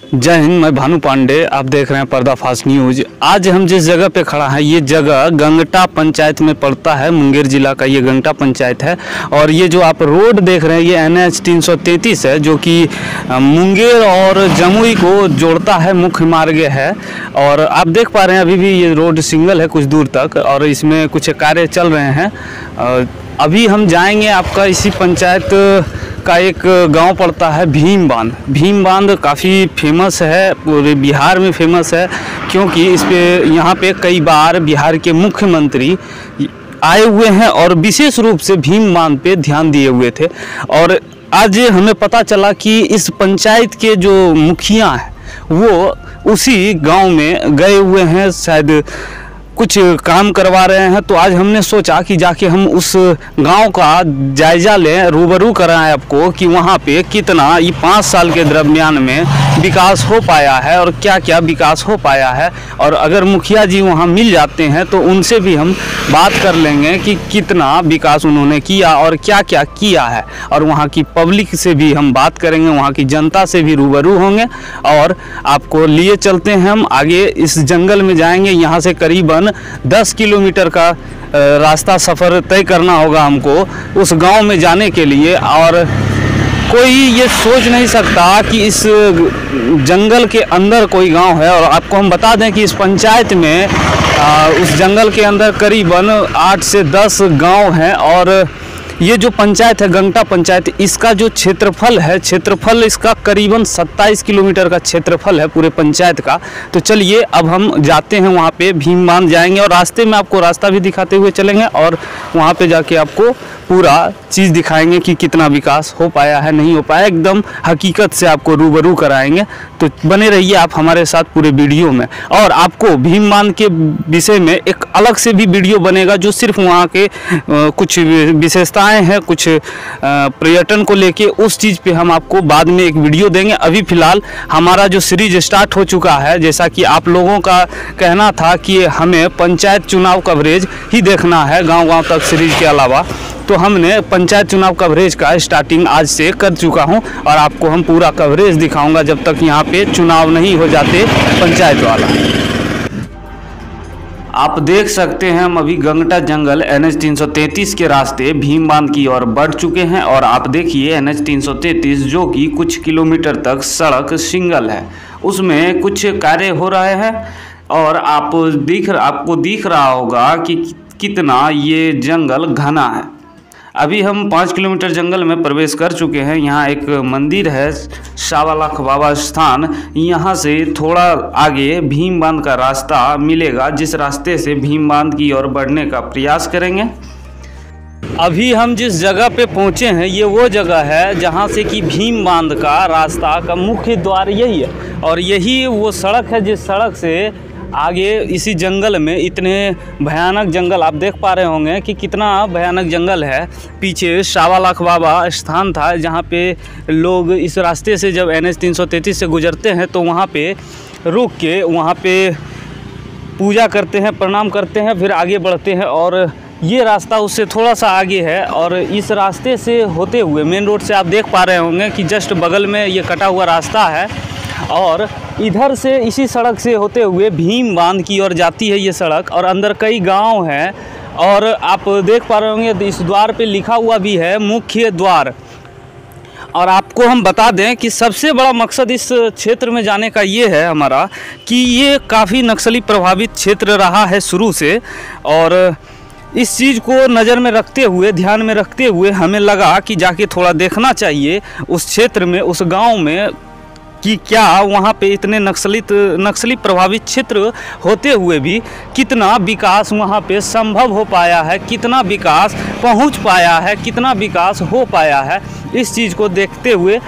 जय हिंद। मैं भानु पांडे, आप देख रहे हैं पर्दाफाश न्यूज। आज हम जिस जगह पे खड़ा हैं ये जगह गंगटा पंचायत में पड़ता है। मुंगेर जिला का ये गंगटा पंचायत है और ये जो आप रोड देख रहे हैं ये NH 333 है, जो कि मुंगेर और जमुई को जोड़ता है, मुख्य मार्ग है। और आप देख पा रहे हैं अभी भी ये रोड सिंगल है कुछ दूर तक और इसमें कुछ कार्य चल रहे हैं। अभी हम जाएंगे आपका इसी पंचायत का एक गांव पड़ता है भीम बांध। भीम बांध काफ़ी फेमस है, पूरे बिहार में फेमस है, क्योंकि इस पे यहाँ पे कई बार बिहार के मुख्यमंत्री आए हुए हैं और विशेष रूप से भीम बांध पे ध्यान दिए हुए थे। और आज हमें पता चला कि इस पंचायत के जो मुखिया हैं वो उसी गांव में गए हुए हैं, शायद कुछ काम करवा रहे हैं। तो आज हमने सोचा कि जाके हम उस गांव का जायज़ा लें, रूबरू कराएं आपको कि वहां पे कितना ये 5 साल के दरमियान में विकास हो पाया है और क्या क्या विकास हो पाया है। और अगर मुखिया जी वहां मिल जाते हैं तो उनसे भी हम बात कर लेंगे कि कितना विकास उन्होंने किया और क्या क्या किया है। और वहाँ की पब्लिक से भी हम बात करेंगे, वहाँ की जनता से भी रूबरू होंगे और आपको लिए चलते हैं हम आगे। इस जंगल में जाएंगे, यहाँ से करीबन 10 किलोमीटर का रास्ता सफ़र तय करना होगा हमको उस गांव में जाने के लिए। और कोई ये सोच नहीं सकता कि इस जंगल के अंदर कोई गांव है। और आपको हम बता दें कि इस पंचायत में उस जंगल के अंदर करीबन 8 से 10 गांव हैं। और ये जो पंचायत है गंगटा पंचायत, इसका जो क्षेत्रफल है, क्षेत्रफल इसका करीबन 27 किलोमीटर का क्षेत्रफल है पूरे पंचायत का। तो चलिए अब हम जाते हैं वहाँ पे, भीम बांध जाएंगे और रास्ते में आपको रास्ता भी दिखाते हुए चलेंगे और वहाँ पे जाके आपको पूरा चीज़ दिखाएंगे कि कितना विकास हो पाया है, नहीं हो पाया, एकदम हकीकत से आपको रूबरू कराएंगे। तो बने रहिए आप हमारे साथ पूरे वीडियो में। और आपको भीम बांध के विषय में एक अलग से भी वीडियो बनेगा जो सिर्फ वहाँ के कुछ विशेषताएं हैं, कुछ पर्यटन को लेके, उस चीज़ पे हम आपको बाद में एक वीडियो देंगे। अभी फ़िलहाल हमारा जो सीरीज स्टार्ट हो चुका है, जैसा कि आप लोगों का कहना था कि हमें पंचायत चुनाव कवरेज ही देखना है गांव-गांव तक सीरीज के अलावा, तो हमने पंचायत चुनाव कवरेज का स्टार्टिंग आज से कर चुका हूं और आपको हम पूरा कवरेज दिखाऊंगा जब तक यहां पे चुनाव नहीं हो जाते पंचायत वाला। आप देख सकते हैं हम अभी गंगटा जंगल NH 333 के रास्ते भीम बांध की ओर बढ़ चुके हैं। और आप देखिए NH 333 जो कि कुछ किलोमीटर तक सड़क सिंगल है, उसमें कुछ कार्य हो रहे हैं। और आपको दिख रहा होगा कि कितना ये जंगल घना है। अभी हम 5 किलोमीटर जंगल में प्रवेश कर चुके हैं। यहाँ एक मंदिर है, शावालाख बाबा स्थान। यहाँ से थोड़ा आगे भीम बांध का रास्ता मिलेगा, जिस रास्ते से भीम बांध की ओर बढ़ने का प्रयास करेंगे। अभी हम जिस जगह पे पहुँचे हैं ये वो जगह है जहाँ से कि भीम बांध का रास्ता का मुख्य द्वार यही है। और यही वो सड़क है जिस सड़क से आगे इसी जंगल में, इतने भयानक जंगल आप देख पा रहे होंगे कि कितना भयानक जंगल है। पीछे शावालाख बाबा स्थान था जहाँ पे लोग इस रास्ते से जब NH 333 से गुजरते हैं तो वहाँ पे रुक के वहाँ पे पूजा करते हैं, प्रणाम करते हैं, फिर आगे बढ़ते हैं। और ये रास्ता उससे थोड़ा सा आगे है और इस रास्ते से होते हुए मेन रोड से आप देख पा रहे होंगे कि जस्ट बगल में ये कटा हुआ रास्ता है। और इधर से इसी सड़क से होते हुए भीम बांध की ओर जाती है ये सड़क और अंदर कई गांव हैं। और आप देख पा रहे होंगे इस द्वार पे लिखा हुआ भी है मुख्य द्वार। और आपको हम बता दें कि सबसे बड़ा मकसद इस क्षेत्र में जाने का ये है हमारा कि ये काफ़ी नक्सली प्रभावित क्षेत्र रहा है शुरू से। और इस चीज़ को नज़र में रखते हुए, ध्यान में रखते हुए हमें लगा कि जाके थोड़ा देखना चाहिए उस क्षेत्र में, उस गांव में कि क्या वहाँ पे इतने नक्सली प्रभावित क्षेत्र होते हुए भी कितना विकास वहाँ पे संभव हो पाया है, कितना विकास पहुँच पाया है, कितना विकास हो पाया है। इस चीज़ को देखते हुए,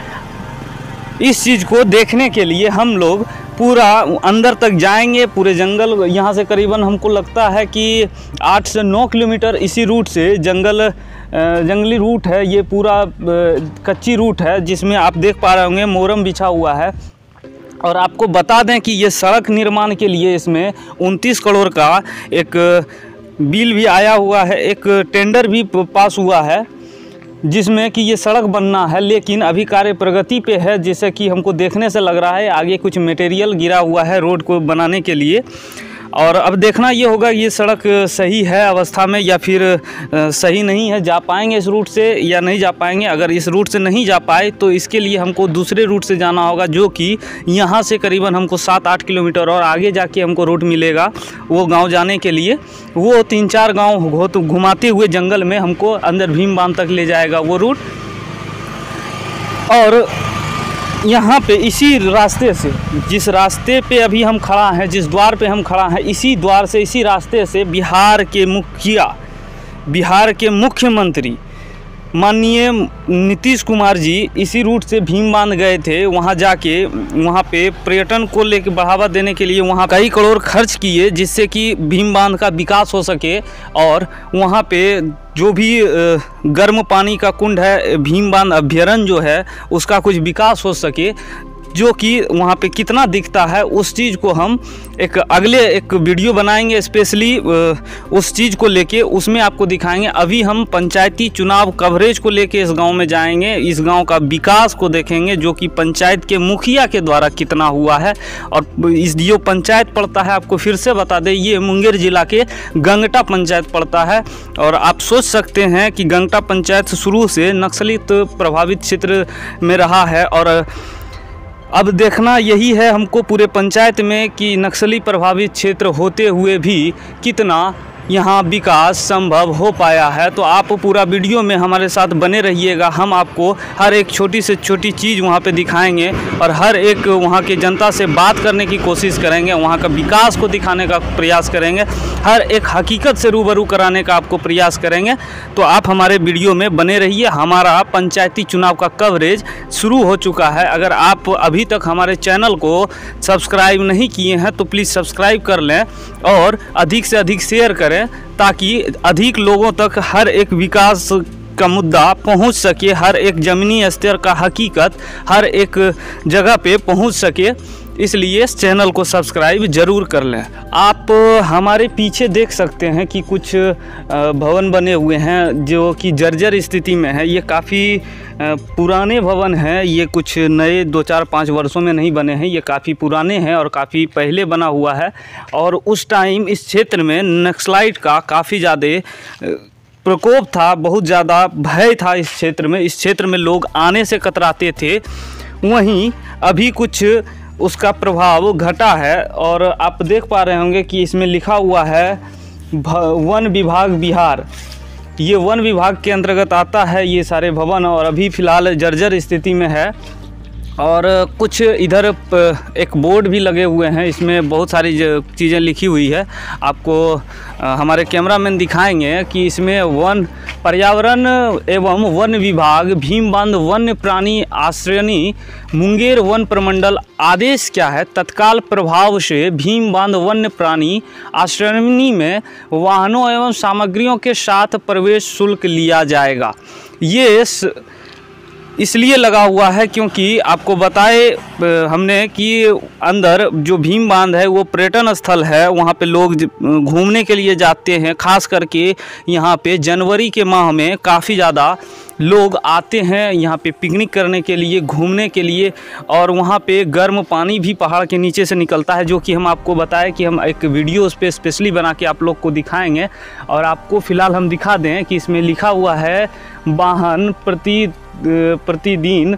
इस चीज़ को देखने के लिए हम लोग पूरा अंदर तक जाएंगे। पूरे जंगल यहाँ से करीबन हमको लगता है कि 8 से 9 किलोमीटर इसी रूट से जंगली रूट है। ये पूरा कच्ची रूट है जिसमें आप देख पा रहे होंगे मोरम बिछा हुआ है। और आपको बता दें कि ये सड़क निर्माण के लिए इसमें 29 करोड़ का एक बिल भी आया हुआ है, एक टेंडर भी पास हुआ है। जिसमें कि ये सड़क बनना है, लेकिन अभी कार्य प्रगति पे है। जैसे कि हमको देखने से लग रहा है आगे कुछ मटेरियल गिरा हुआ है रोड को बनाने के लिए। और अब देखना ये होगा ये सड़क सही है अवस्था में या फिर सही नहीं है, जा पाएंगे इस रूट से या नहीं जा पाएंगे। अगर इस रूट से नहीं जा पाए तो इसके लिए हमको दूसरे रूट से जाना होगा, जो कि यहाँ से करीबन हमको 7-8 किलोमीटर और आगे जाके हमको रूट मिलेगा वो गांव जाने के लिए। वो 3-4 गांव घुमाते हुए जंगल में हमको अंदर भीम बांध तक ले जाएगा वो रूट। और यहाँ पे इसी रास्ते से, जिस रास्ते पे अभी हम खड़ा हैं, जिस द्वार पे हम खड़ा हैं, इसी द्वार से, इसी रास्ते से बिहार के मुख्यमंत्री माननीय नीतीश कुमार जी इसी रूट से भीम बांध गए थे। वहाँ जाके वहाँ पे पर्यटन को लेकर बढ़ावा देने के लिए वहाँ कई करोड़ खर्च किए, जिससे कि भीम बांध का विकास हो सके और वहाँ पे जो भी गर्म पानी का कुंड है, भीम बांध अभ्यारण्य जो है, उसका कुछ विकास हो सके, जो कि वहाँ पे कितना दिखता है उस चीज़ को हम एक वीडियो बनाएंगे स्पेशली उस चीज़ को लेके, उसमें आपको दिखाएंगे। अभी हम पंचायती चुनाव कवरेज को लेके इस गांव में जाएंगे, इस गांव का विकास को देखेंगे, जो कि पंचायत के मुखिया के द्वारा कितना हुआ है। और इस जो पंचायत पड़ता है, आपको फिर से बता दें, ये मुंगेर जिला के गंगटा पंचायत पड़ता है। और आप सोच सकते हैं कि गंगटा पंचायत शुरू से नक्सलित प्रभावित क्षेत्र में रहा है। और अब देखना यही है हमको पूरे पंचायत में कि नक्सली प्रभावित क्षेत्र होते हुए भी कितना यहाँ विकास संभव हो पाया है। तो आप पूरा वीडियो में हमारे साथ बने रहिएगा। हम आपको हर एक छोटी से छोटी चीज़ वहाँ पे दिखाएंगे और हर एक वहाँ के जनता से बात करने की कोशिश करेंगे, वहाँ का विकास को दिखाने का प्रयास करेंगे, हर एक हकीकत से रूबरू कराने का आपको प्रयास करेंगे। तो आप हमारे वीडियो में बने रहिए। हमारा पंचायती चुनाव का कवरेज शुरू हो चुका है। अगर आप अभी तक हमारे चैनल को सब्सक्राइब नहीं किए हैं तो प्लीज़ सब्सक्राइब कर लें और अधिक से अधिक शेयर करें, ताकि अधिक लोगों तक हर एक विकास का मुद्दा पहुंच सके, हर एक ज़मीनी स्तर का हकीकत हर एक जगह पे पहुंच सके। इसलिए इस चैनल को सब्सक्राइब ज़रूर कर लें। आप हमारे पीछे देख सकते हैं कि कुछ भवन बने हुए हैं जो कि जर्जर स्थिति में है। ये काफ़ी पुराने भवन हैं, ये कुछ नए 2-4-5 वर्षों में नहीं बने हैं, ये काफ़ी पुराने हैं और काफ़ी पहले बना हुआ है। और उस टाइम इस क्षेत्र में नक्सलाइट का काफ़ी ज़्यादा प्रकोप था, बहुत ज़्यादा भय था इस क्षेत्र में। इस क्षेत्र में लोग आने से कतराते थे। वहीं अभी कुछ उसका प्रभाव घटा है। और आप देख पा रहे होंगे कि इसमें लिखा हुआ है वन विभाग बिहार। ये वन विभाग के अंतर्गत आता है ये सारे भवन, और अभी फ़िलहाल जर्जर स्थिति में है। और कुछ इधर एक बोर्ड भी लगे हुए हैं, इसमें बहुत सारी चीज़ें लिखी हुई है। आपको हमारे कैमरामैन दिखाएंगे कि इसमें वन पर्यावरण एवं वन विभाग भीम बांध वन्य प्राणी आश्रयनी मुंगेर वन प्रमंडल आदेश क्या है। तत्काल प्रभाव से भीम बांध वन्य प्राणी आश्रयनी में वाहनों एवं सामग्रियों के साथ प्रवेश शुल्क लिया जाएगा। ये इसलिए लगा हुआ है क्योंकि आपको बताए हमने कि अंदर जो भीम बांध है वो पर्यटन स्थल है, वहाँ पे लोग घूमने के लिए जाते हैं। खास करके यहाँ पे जनवरी के माह में काफ़ी ज़्यादा लोग आते हैं यहाँ पे पिकनिक करने के लिए, घूमने के लिए। और वहाँ पे गर्म पानी भी पहाड़ के नीचे से निकलता है, जो कि हम आपको बताएं कि हम एक वीडियो उस पर स्पेशली बना के आप लोग को दिखाएंगे। और आपको फ़िलहाल हम दिखा दें कि इसमें लिखा हुआ है वाहन प्रतिदिन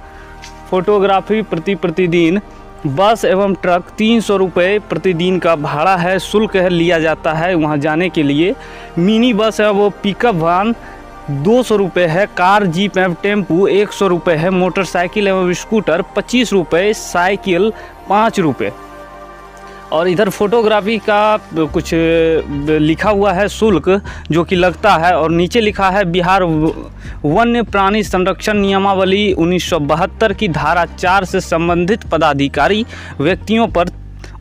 फोटोग्राफी प्रतिदिन बस एवं ट्रक 300 रुपये प्रतिदिन का भाड़ा है, शुल्क है लिया जाता है वहाँ जाने के लिए। मिनी बस है वो पिकअप वाहन 200 रुपये है, कार जीप एवं टेम्पू 100 रुपये है, मोटरसाइकिल एवं स्कूटर 25 रुपये, साइकिल 5 रुपये। और इधर फोटोग्राफी का कुछ लिखा हुआ है शुल्क जो कि लगता है। और नीचे लिखा है बिहार वन्य प्राणी संरक्षण नियमावली 1972 की धारा 4 से संबंधित पदाधिकारी व्यक्तियों पर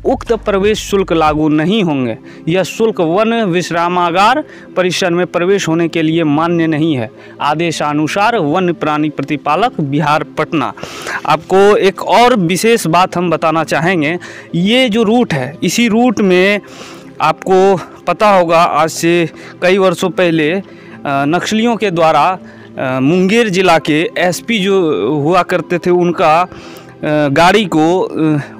उक्त प्रवेश शुल्क लागू नहीं होंगे। यह शुल्क वन विश्रामागार परिसर में प्रवेश होने के लिए मान्य नहीं है। आदेशानुसार वन्य प्राणी प्रतिपालक बिहार पटना। आपको एक और विशेष बात हम बताना चाहेंगे, ये जो रूट है इसी रूट में आपको पता होगा आज से कई वर्षों पहले नक्सलियों के द्वारा मुंगेर ज़िला के एसपी जो हुआ करते थे उनका गाड़ी को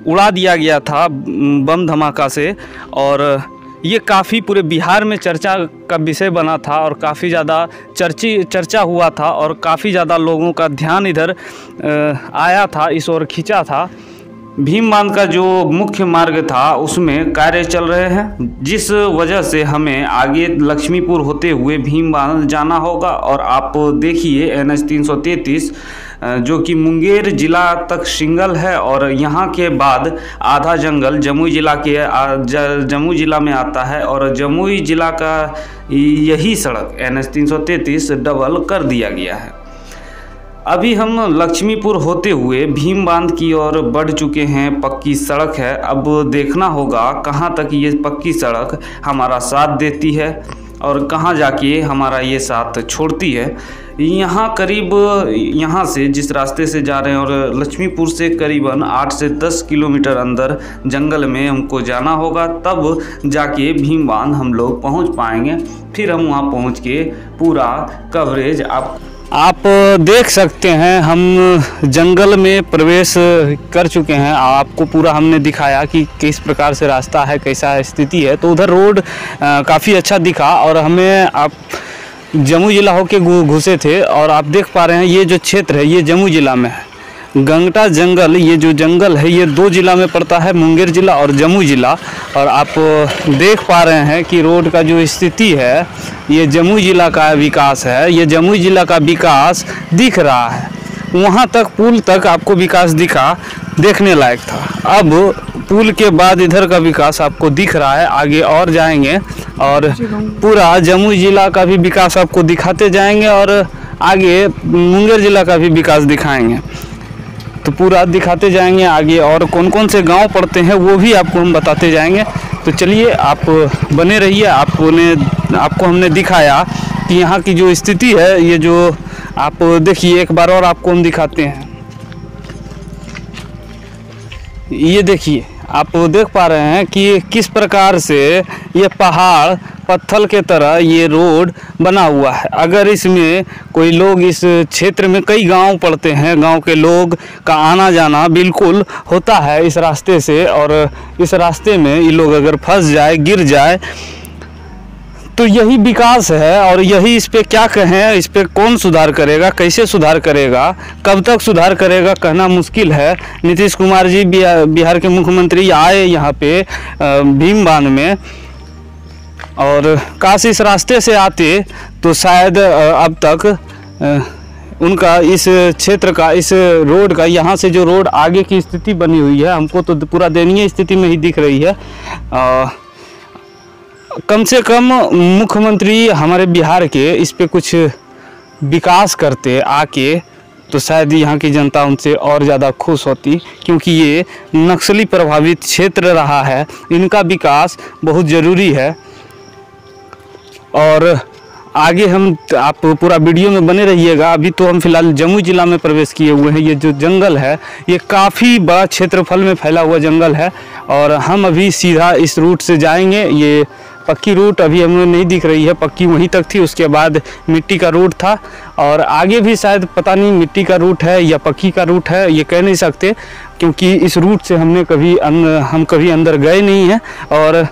उड़ा दिया गया था बम धमाका से, और ये काफ़ी पूरे बिहार में चर्चा का विषय बना था और काफ़ी ज़्यादा चर्चा हुआ था और काफ़ी ज़्यादा लोगों का ध्यान इधर आया था, इस ओर खींचा था। भीम बांध का जो मुख्य मार्ग था उसमें कार्य चल रहे हैं, जिस वजह से हमें आगे लक्ष्मीपुर होते हुए भीम बांध जाना होगा। और आप देखिए NH 333 जो कि मुंगेर ज़िला तक सिंगल है, और यहाँ के बाद आधा जंगल जमुई ज़िला के जमुई ज़िला में आता है, और जमुई ज़िला का यही सड़क NH 333 डबल कर दिया गया है। अभी हम लक्ष्मीपुर होते हुए भीम बांध की ओर बढ़ चुके हैं। पक्की सड़क है, अब देखना होगा कहाँ तक ये पक्की सड़क हमारा साथ देती है और कहाँ जाके हमारा ये साथ छोड़ती है। यहाँ करीब यहाँ से जिस रास्ते से जा रहे हैं और लक्ष्मीपुर से करीबन 8 से 10 किलोमीटर अंदर जंगल में हमको जाना होगा, तब जाके भीम बांध हम लोग पहुँच पाएंगे। फिर हम वहाँ पहुँच के पूरा कवरेज आप देख सकते हैं। हम जंगल में प्रवेश कर चुके हैं, आपको पूरा हमने दिखाया कि किस प्रकार से रास्ता है, कैसा स्थिति है। तो उधर रोड काफ़ी अच्छा दिखा, और हमें आप जमुई ज़िला होके घुसे थे, और आप देख पा रहे हैं ये जो क्षेत्र है ये जमुई ज़िला में है। गंगटा जंगल, ये जो जंगल है ये 2 ज़िला में पड़ता है, मुंगेर ज़िला और जमुई ज़िला। और आप देख पा रहे हैं कि रोड का जो स्थिति है ये जमुई ज़िला का विकास है, ये जमुई ज़िला का विकास दिख रहा है। वहाँ तक पुल तक आपको विकास दिखा, देखने लायक था। अब पुल के बाद इधर का विकास आपको दिख रहा है। आगे और जाएंगे और पूरा जमुई ज़िला का भी विकास आपको दिखाते जाएंगे, और आगे मुंगेर ज़िला का भी विकास दिखाएंगे। तो पूरा दिखाते जाएंगे आगे, और कौन कौन से गांव पड़ते हैं वो भी आपको हम बताते जाएंगे। तो चलिए आप बने रहिए। आपको हमने दिखाया कि यहाँ की जो स्थिति है, ये जो आप देखिए एक बार और आपको हम दिखाते हैं। ये देखिए, आप देख पा रहे हैं कि किस प्रकार से ये पहाड़ पत्थर के तरह ये रोड बना हुआ है। अगर इसमें कोई लोग, इस क्षेत्र में कई गांव पड़ते हैं, गांव के लोग का आना जाना बिल्कुल होता है इस रास्ते से, और इस रास्ते में ये लोग अगर फंस जाए, गिर जाए, तो यही विकास है। और यही, इस पे क्या कहें, इस पे कौन सुधार करेगा, कैसे सुधार करेगा, कब तक सुधार करेगा, कहना मुश्किल है। नीतीश कुमार जी बिहार के मुख्यमंत्री आए यहाँ पे भीम बांध में, और काश इस रास्ते से आते तो शायद अब तक उनका इस क्षेत्र का, इस रोड का, यहाँ से जो रोड आगे की स्थिति बनी हुई है, हमको तो पूरा दयनीय स्थिति में ही दिख रही है। कम से कम मुख्यमंत्री हमारे बिहार के इस पे कुछ विकास करते आके, तो शायद यहाँ की जनता उनसे और ज़्यादा खुश होती, क्योंकि ये नक्सली प्रभावित क्षेत्र रहा है। इनका विकास बहुत ज़रूरी है। और आगे आप पूरा वीडियो में बने रहिएगा। अभी तो हम फिलहाल जमुई ज़िला में प्रवेश किए हुए हैं। ये जो जंगल है ये काफ़ी बड़ा क्षेत्रफल में फैला हुआ जंगल है, और हम अभी सीधा इस रूट से जाएंगे। ये पक्की रूट अभी हमें नहीं दिख रही है, पक्की वहीं तक थी, उसके बाद मिट्टी का रूट था, और आगे भी शायद पता नहीं मिट्टी का रूट है या पक्की का रूट है, ये कह नहीं सकते, क्योंकि इस रूट से हम कभी अंदर गए नहीं हैं। और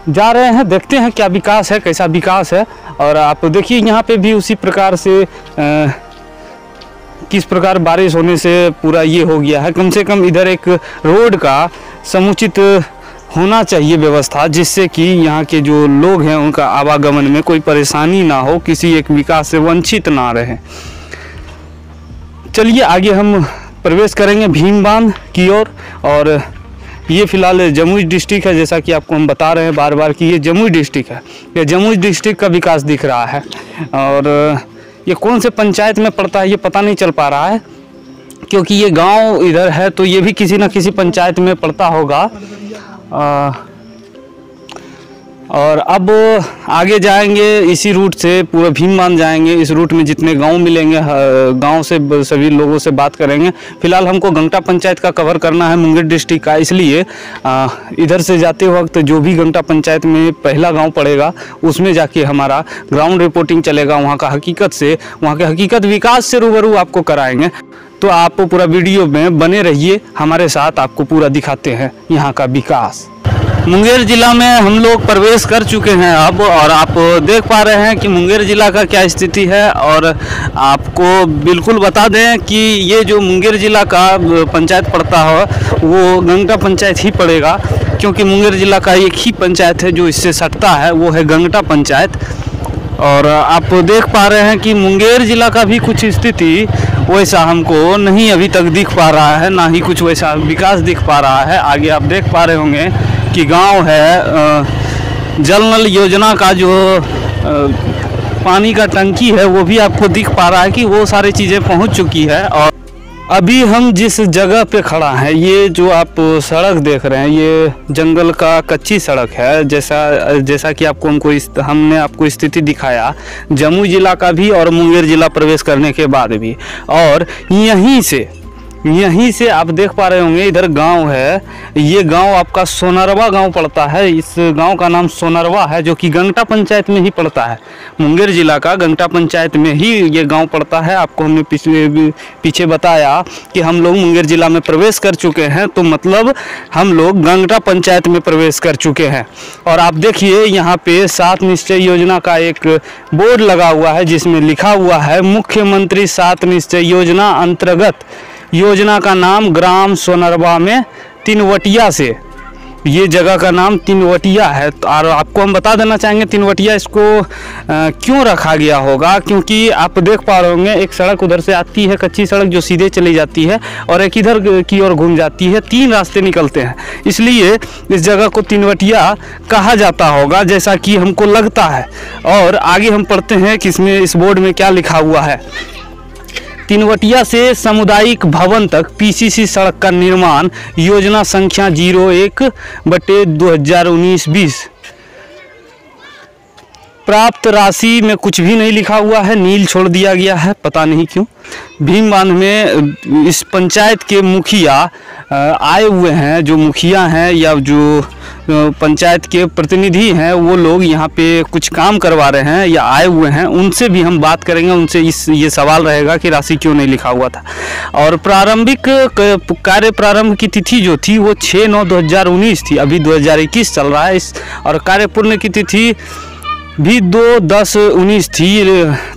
जा रहे हैं, देखते हैं क्या विकास है, कैसा विकास है। और आप देखिए यहाँ पे भी उसी प्रकार से किस प्रकार बारिश होने से पूरा ये हो गया है। कम से कम इधर एक रोड का समुचित होना चाहिए व्यवस्था, जिससे कि यहाँ के जो लोग हैं उनका आवागमन में कोई परेशानी ना हो, किसी एक विकास से वंचित ना रहे। चलिए आगे हम प्रवेश करेंगे भीम बांध की ओर। और ये फ़िलहाल जमुई डिस्ट्रिक्ट है, जैसा कि आपको हम बता रहे हैं बार बार कि ये जमुई डिस्ट्रिक्ट है। ये जमुई डिस्ट्रिक्ट का विकास दिख रहा है, और ये कौन से पंचायत में पड़ता है ये पता नहीं चल पा रहा है, क्योंकि ये गांव इधर है, तो ये भी किसी न किसी पंचायत में पड़ता होगा। और अब आगे जाएंगे इसी रूट से, पूरा भीमबांध जाएंगे। इस रूट में जितने गांव मिलेंगे, गांव से सभी लोगों से बात करेंगे। फिलहाल हमको गंगटा पंचायत का कवर करना है, मुंगेर डिस्ट्रिक्ट का, इसलिए इधर से जाते वक्त जो भी गंगटा पंचायत में पहला गांव पड़ेगा उसमें जाके हमारा ग्राउंड रिपोर्टिंग चलेगा। वहाँ का हकीकत से, वहाँ के हकीकत विकास से रूबरू आपको कराएंगे। तो आप पूरा वीडियो में बने रहिए हमारे साथ, आपको पूरा दिखाते हैं यहाँ का विकास। मुंगेर ज़िला में हम लोग प्रवेश कर चुके हैं अब, और आप देख पा रहे हैं कि मुंगेर ज़िला का क्या स्थिति है। और आपको बिल्कुल बता दें कि ये जो मुंगेर ज़िला का पंचायत पड़ता है वो गंगटा पंचायत ही पड़ेगा, क्योंकि मुंगेर ज़िला का एक ही पंचायत है जो इससे सटता है, वो है गंगटा पंचायत। और आप देख पा रहे हैं कि मुंगेर ज़िला का भी कुछ स्थिति वैसा हमको नहीं अभी तक दिख पा रहा है, ना ही कुछ वैसा विकास दिख पा रहा है। आगे आप देख पा रहे होंगे कि गांव है, जल नल योजना का जो पानी का टंकी है वो भी आपको दिख पा रहा है कि वो सारी चीज़ें पहुंच चुकी है। और अभी हम जिस जगह पे खड़ा हैं, ये जो आप सड़क देख रहे हैं, ये जंगल का कच्ची सड़क है। जैसा कि हमने आपको स्थिति दिखाया जमुई ज़िला का भी और मुंगेर ज़िला प्रवेश करने के बाद भी। और यहीं से आप देख पा रहे होंगे इधर गांव है, ये गांव आपका सोनरवा गांव पड़ता है। इस गांव का नाम सोनरवा है, जो कि गंगटा पंचायत में ही पड़ता है। मुंगेर ज़िला का गंगटा पंचायत में ही ये गांव पड़ता है। आपको हमने पीछे बताया कि हम लोग मुंगेर ज़िला में प्रवेश कर चुके हैं, तो मतलब हम लोग गंगटा पंचायत में प्रवेश कर चुके हैं। और आप देखिए यहाँ पे 7 निश्चय योजना का एक बोर्ड लगा हुआ है, जिसमें लिखा हुआ है मुख्यमंत्री 7 निश्चय योजना अंतर्गत योजना का नाम ग्राम सोनरवा में तिनवटिया से, ये जगह का नाम तिनवटिया है। और आपको हम बता देना चाहेंगे तिनवटिया इसको क्यों रखा गया होगा, क्योंकि आप देख पा रहे होंगे एक सड़क उधर से आती है, कच्ची सड़क जो सीधे चली जाती है, और एक इधर की ओर घूम जाती है। 3 रास्ते निकलते हैं, इसलिए इस जगह को तिनवटिया कहा जाता होगा, जैसा कि हमको लगता है। और आगे हम पढ़ते हैं कि इसमें इस बोर्ड में क्या लिखा हुआ है। तिनवटिया से सामुदायिक भवन तक पीसीसी सड़क का निर्माण योजना संख्या 01/2019-20। प्राप्त राशि में कुछ भी नहीं लिखा हुआ है, नील छोड़ दिया गया है, पता नहीं क्यों। भीमबांध में इस पंचायत के मुखिया आए हुए हैं, जो मुखिया हैं या जो पंचायत के प्रतिनिधि हैं, वो लोग यहाँ पे कुछ काम करवा रहे हैं या आए हुए हैं। उनसे भी हम बात करेंगे, उनसे ये सवाल रहेगा कि राशि क्यों नहीं लिखा हुआ था। और प्रारंभिक कार्य प्रारंभ की तिथि जो थी वो 6/9/2019 थी, अभी 2021 चल रहा है और कार्य पूर्ण की तिथि भी 2/10/19 थी।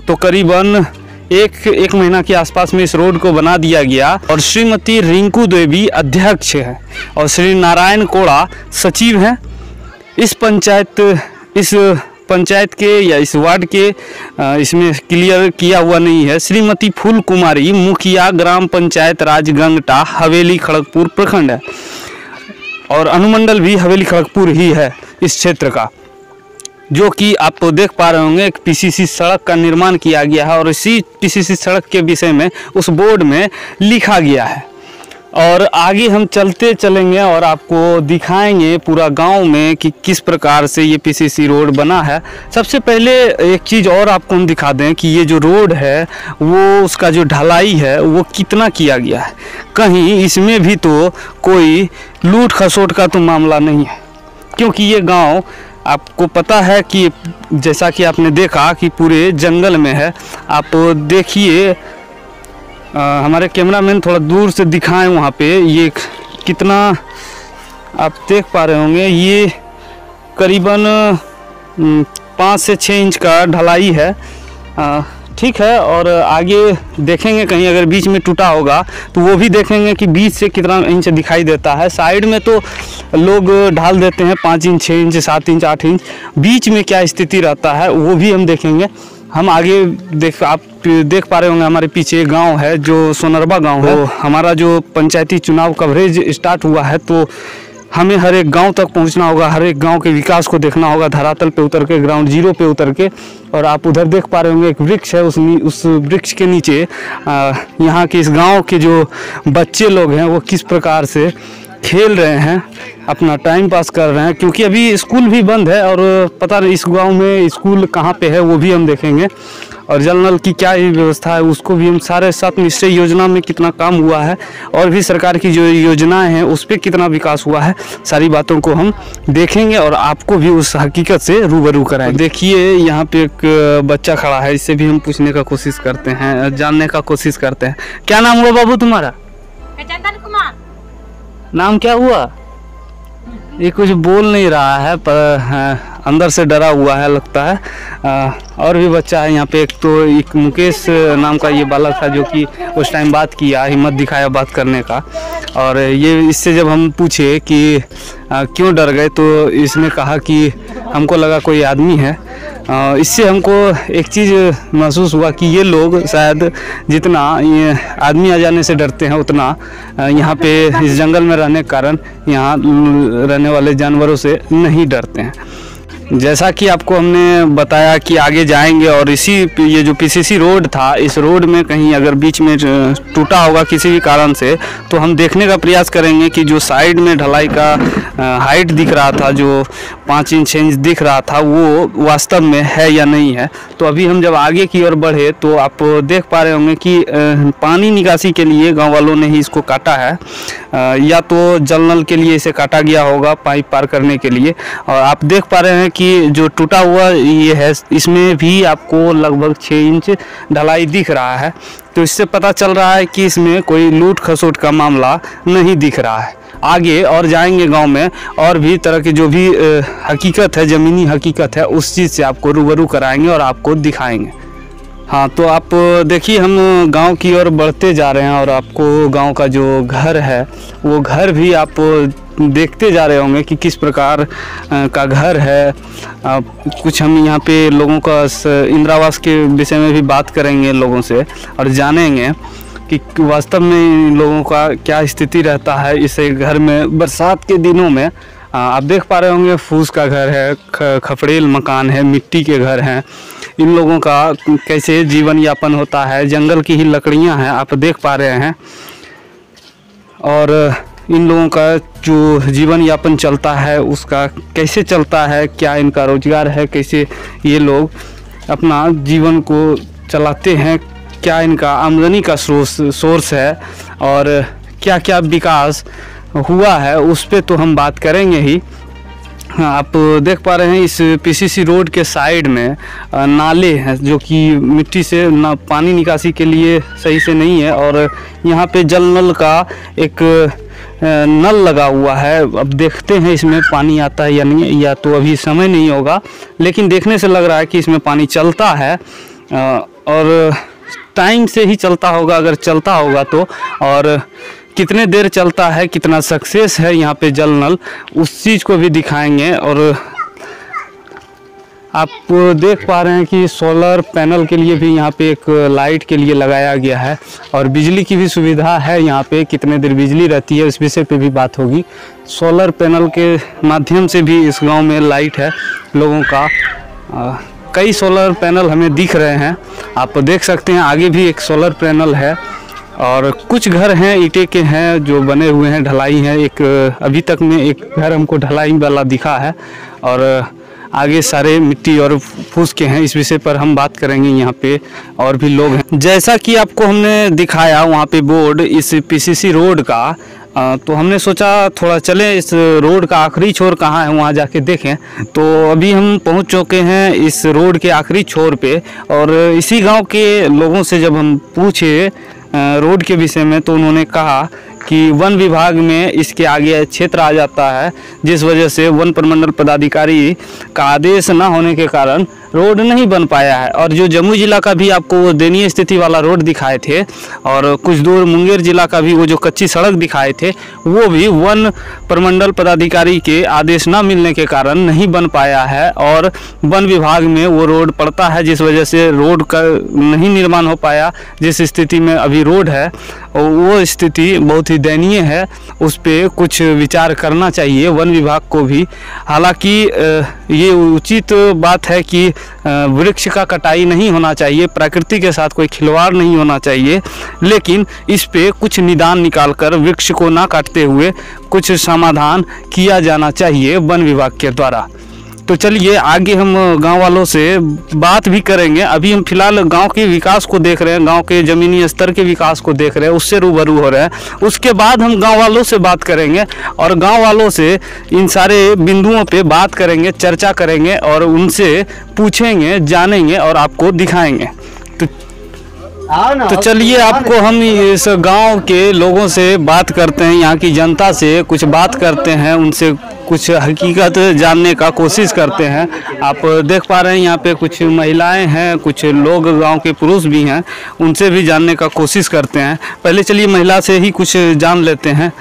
तो करीबन एक महीना के आसपास में इस रोड को बना दिया गया। और श्रीमती रिंकू देवी अध्यक्ष हैं और श्री नारायण कोड़ा सचिव हैं। इस पंचायत के या इस वार्ड के इसमें क्लियर किया हुआ नहीं है। श्रीमती फूल कुमारी मुखिया ग्राम पंचायत राज गंगटा हवेली खड़गपुर प्रखंड है, और अनुमंडल भी हवेली खड़गपुर ही है इस क्षेत्र का, जो कि आप देख पा रहे होंगे एक पीसीसी सड़क का निर्माण किया गया है। और इसी पीसीसी सड़क के विषय में उस बोर्ड में लिखा गया है। और आगे हम चलेंगे और आपको दिखाएंगे पूरा गांव में कि किस प्रकार से ये पीसीसी रोड बना है। सबसे पहले एक चीज़ और आपको हम दिखा दें कि ये जो रोड है वो उसका जो ढलाई है वो कितना किया गया है। कहीं इसमें भी तो कोई लूट खसोट का तो मामला नहीं है, क्योंकि ये गाँव आपको पता है कि जैसा कि आपने देखा कि पूरे जंगल में है। आप देखिए, हमारे कैमरामैन थोड़ा दूर से दिखाएं वहाँ पे, ये कितना आप देख पा रहे होंगे, ये करीबन 5 से 6 इंच का ढलाई है, ठीक है। और आगे देखेंगे कहीं अगर बीच में टूटा होगा तो वो भी देखेंगे कि बीच से कितना इंच दिखाई देता है। साइड में तो लोग ढाल देते हैं 5 इंच, 6 इंच, 7 इंच, 8 इंच, बीच में क्या स्थिति रहता है वो भी हम देखेंगे। हम आगे आप देख पा रहे होंगे हमारे पीछे गांव है जो सोनरवा गांव है। तो हमारा जो पंचायती चुनाव कवरेज स्टार्ट हुआ है, तो हमें हर एक गांव तक पहुंचना होगा, हर एक गांव के विकास को देखना होगा, धरातल पे उतर के, ग्राउंड जीरो पे उतर के। और आप उधर देख पा रहे होंगे एक वृक्ष है, उस वृक्ष के नीचे यहाँ के इस गांव के जो बच्चे लोग हैं वो किस प्रकार से खेल रहे हैं। अपना टाइम पास कर रहे हैं, क्योंकि अभी स्कूल भी बंद है और पता नहीं इस गांव में स्कूल कहाँ पे है वो भी हम देखेंगे, और जल नल की क्या व्यवस्था है उसको भी हम सारे साथ निश्चय योजना में कितना काम हुआ है और भी सरकार की जो योजनाएं हैं उस पर कितना विकास हुआ है, सारी बातों को हम देखेंगे और आपको भी उस हकीकत से रूबरू कराएंगे। देखिए यहाँ पे एक बच्चा खड़ा है, इससे भी हम पूछने का कोशिश करते हैं, जानने का कोशिश करते हैं। क्या नाम हुआ बाबू तुम्हारा? चंदन कुमार। नाम क्या हुआ? ये कुछ बोल नहीं रहा है पर अंदर से डरा हुआ है लगता है। और भी बच्चा है यहाँ पे, एक मुकेश नाम का ये बालक था जो कि उस टाइम बात किया, हिम्मत दिखाया बात करने का। और ये इससे जब हम पूछे कि क्यों डर गए तो इसने कहा कि हमको लगा कोई आदमी है। इससे हमको एक चीज़ महसूस हुआ कि ये लोग शायद जितना ये आदमी आ जाने से डरते हैं उतना यहाँ पे इस जंगल में रहने के कारण यहाँ रहने वाले जानवरों से नहीं डरते हैं। जैसा कि आपको हमने बताया कि आगे जाएंगे और ये जो पीसीसी रोड था, इस रोड में कहीं अगर बीच में टूटा होगा किसी भी कारण से तो हम देखने का प्रयास करेंगे कि जो साइड में ढलाई का हाइट दिख रहा था, जो 5 इंच 6 इंच दिख रहा था, वो वास्तव में है या नहीं है। तो अभी हम जब आगे की ओर बढ़े तो आप देख पा रहे होंगे कि पानी निकासी के लिए गाँव वालों ने ही इसको काटा है, या तो जल नल के लिए इसे काटा गया होगा पाइप पार करने के लिए। और आप देख पा रहे हैं कि जो टूटा हुआ ये है इसमें भी आपको लगभग 6 इंच ढलाई दिख रहा है। तो इससे पता चल रहा है कि इसमें कोई लूट खसोट का मामला नहीं दिख रहा है। आगे और जाएंगे गांव में और भी तरह की जो भी हकीकत है, ज़मीनी हकीकत है, उस चीज़ से आपको रूबरू कराएंगे और आपको दिखाएंगे। हाँ, तो आप देखिए हम गांव की ओर बढ़ते जा रहे हैं और आपको गांव का जो घर है वो घर भी आप देखते जा रहे होंगे कि किस प्रकार का घर है। कुछ हम यहाँ पे लोगों का इंदिरावास के विषय में भी बात करेंगे लोगों से और जानेंगे कि वास्तव में इन लोगों का क्या स्थिति रहता है इस घर में बरसात के दिनों में। आप देख पा रहे होंगे फूस का घर है, खपड़ेल मकान है, मिट्टी के घर हैं। इन लोगों का कैसे जीवन यापन होता है, जंगल की ही लकड़ियां हैं आप देख पा रहे हैं। और इन लोगों का जो जीवन यापन चलता है उसका कैसे चलता है, क्या इनका रोजगार है, कैसे ये लोग अपना जीवन को चलाते हैं, क्या इनका आमदनी का सोर्स है और क्या क्या विकास हुआ है, उस पे तो हम बात करेंगे ही। आप देख पा रहे हैं इस पीसीसी रोड के साइड में नाले हैं जो कि मिट्टी से पानी निकासी के लिए सही से नहीं है। और यहाँ पे जल नल का एक नल लगा हुआ है। अब देखते हैं इसमें पानी आता है या नहीं, या तो अभी समय नहीं होगा, लेकिन देखने से लग रहा है कि इसमें पानी चलता है और टाइम से ही चलता होगा अगर चलता होगा तो। और कितने देर चलता है, कितना सक्सेस है यहाँ पे जल नल, उस चीज़ को भी दिखाएंगे। और आप देख पा रहे हैं कि सोलर पैनल के लिए भी यहाँ पे एक लाइट के लिए लगाया गया है और बिजली की भी सुविधा है यहाँ पे। कितने देर बिजली रहती है इस विषय पे भी बात होगी। सोलर पैनल के माध्यम से भी इस गांव में लाइट है लोगों का। कई सोलर पैनल हमें दिख रहे हैं, आप देख सकते हैं आगे भी एक सोलर पैनल है। और कुछ घर हैं ईंटे के हैं जो बने हुए हैं, ढलाई है। एक अभी तक में एक घर हमको ढलाई वाला दिखा है और आगे सारे मिट्टी और फूस के हैं। इस विषय पर हम बात करेंगे, यहाँ पे और भी लोग हैं। जैसा कि आपको हमने दिखाया वहाँ पे बोर्ड इस पीसीसी रोड का, तो हमने सोचा थोड़ा चलें इस रोड का आखिरी छोर कहाँ है वहाँ जाके देखें। तो अभी हम पहुँच चुके हैं इस रोड के आखिरी छोर पे। और इसी गांव के लोगों से जब हम पूछे रोड के विषय में तो उन्होंने कहा कि वन विभाग में इसके आगे क्षेत्र आ जाता है, जिस वजह से वन प्रमंडल पदाधिकारी का आदेश न होने के कारण रोड नहीं बन पाया है। और जो जम्मू जिला का भी आपको वो दयनीय स्थिति वाला रोड दिखाए थे और कुछ दूर मुंगेर जिला का भी वो जो कच्ची सड़क दिखाए थे, वो भी वन प्रमंडल पदाधिकारी के आदेश न मिलने के कारण नहीं बन पाया है और वन विभाग में वो रोड पड़ता है, जिस वजह से रोड का नहीं निर्माण हो पाया। जिस स्थिति में अभी रोड है वो स्थिति बहुत ही काफ़ी दयनीय है, उस पे कुछ विचार करना चाहिए वन विभाग को भी। हालांकि ये उचित बात है कि वृक्ष का कटाई नहीं होना चाहिए, प्रकृति के साथ कोई खिलवाड़ नहीं होना चाहिए, लेकिन इस पे कुछ निदान निकालकर वृक्ष को ना काटते हुए कुछ समाधान किया जाना चाहिए वन विभाग के द्वारा। तो चलिए आगे हम गांव वालों से बात भी करेंगे। अभी हम फिलहाल गांव के विकास को देख रहे हैं, गांव के ज़मीनी स्तर के विकास को देख रहे हैं, उससे रूबरू हो रहे हैं। उसके बाद हम गांव वालों से बात करेंगे और गांव वालों से इन सारे बिंदुओं पे बात करेंगे, चर्चा करेंगे और उनसे पूछेंगे, जानेंगे और आपको दिखाएंगे। तो चलिए आपको हम इस गांव के लोगों से बात करते हैं, यहाँ की जनता से कुछ बात करते हैं, उनसे कुछ हकीकत जानने का कोशिश करते हैं। आप देख पा रहे हैं यहाँ पे कुछ महिलाएं हैं, कुछ लोग गांव के पुरुष भी हैं, उनसे भी जानने का कोशिश करते हैं। पहले चलिए महिला से ही कुछ जान लेते हैं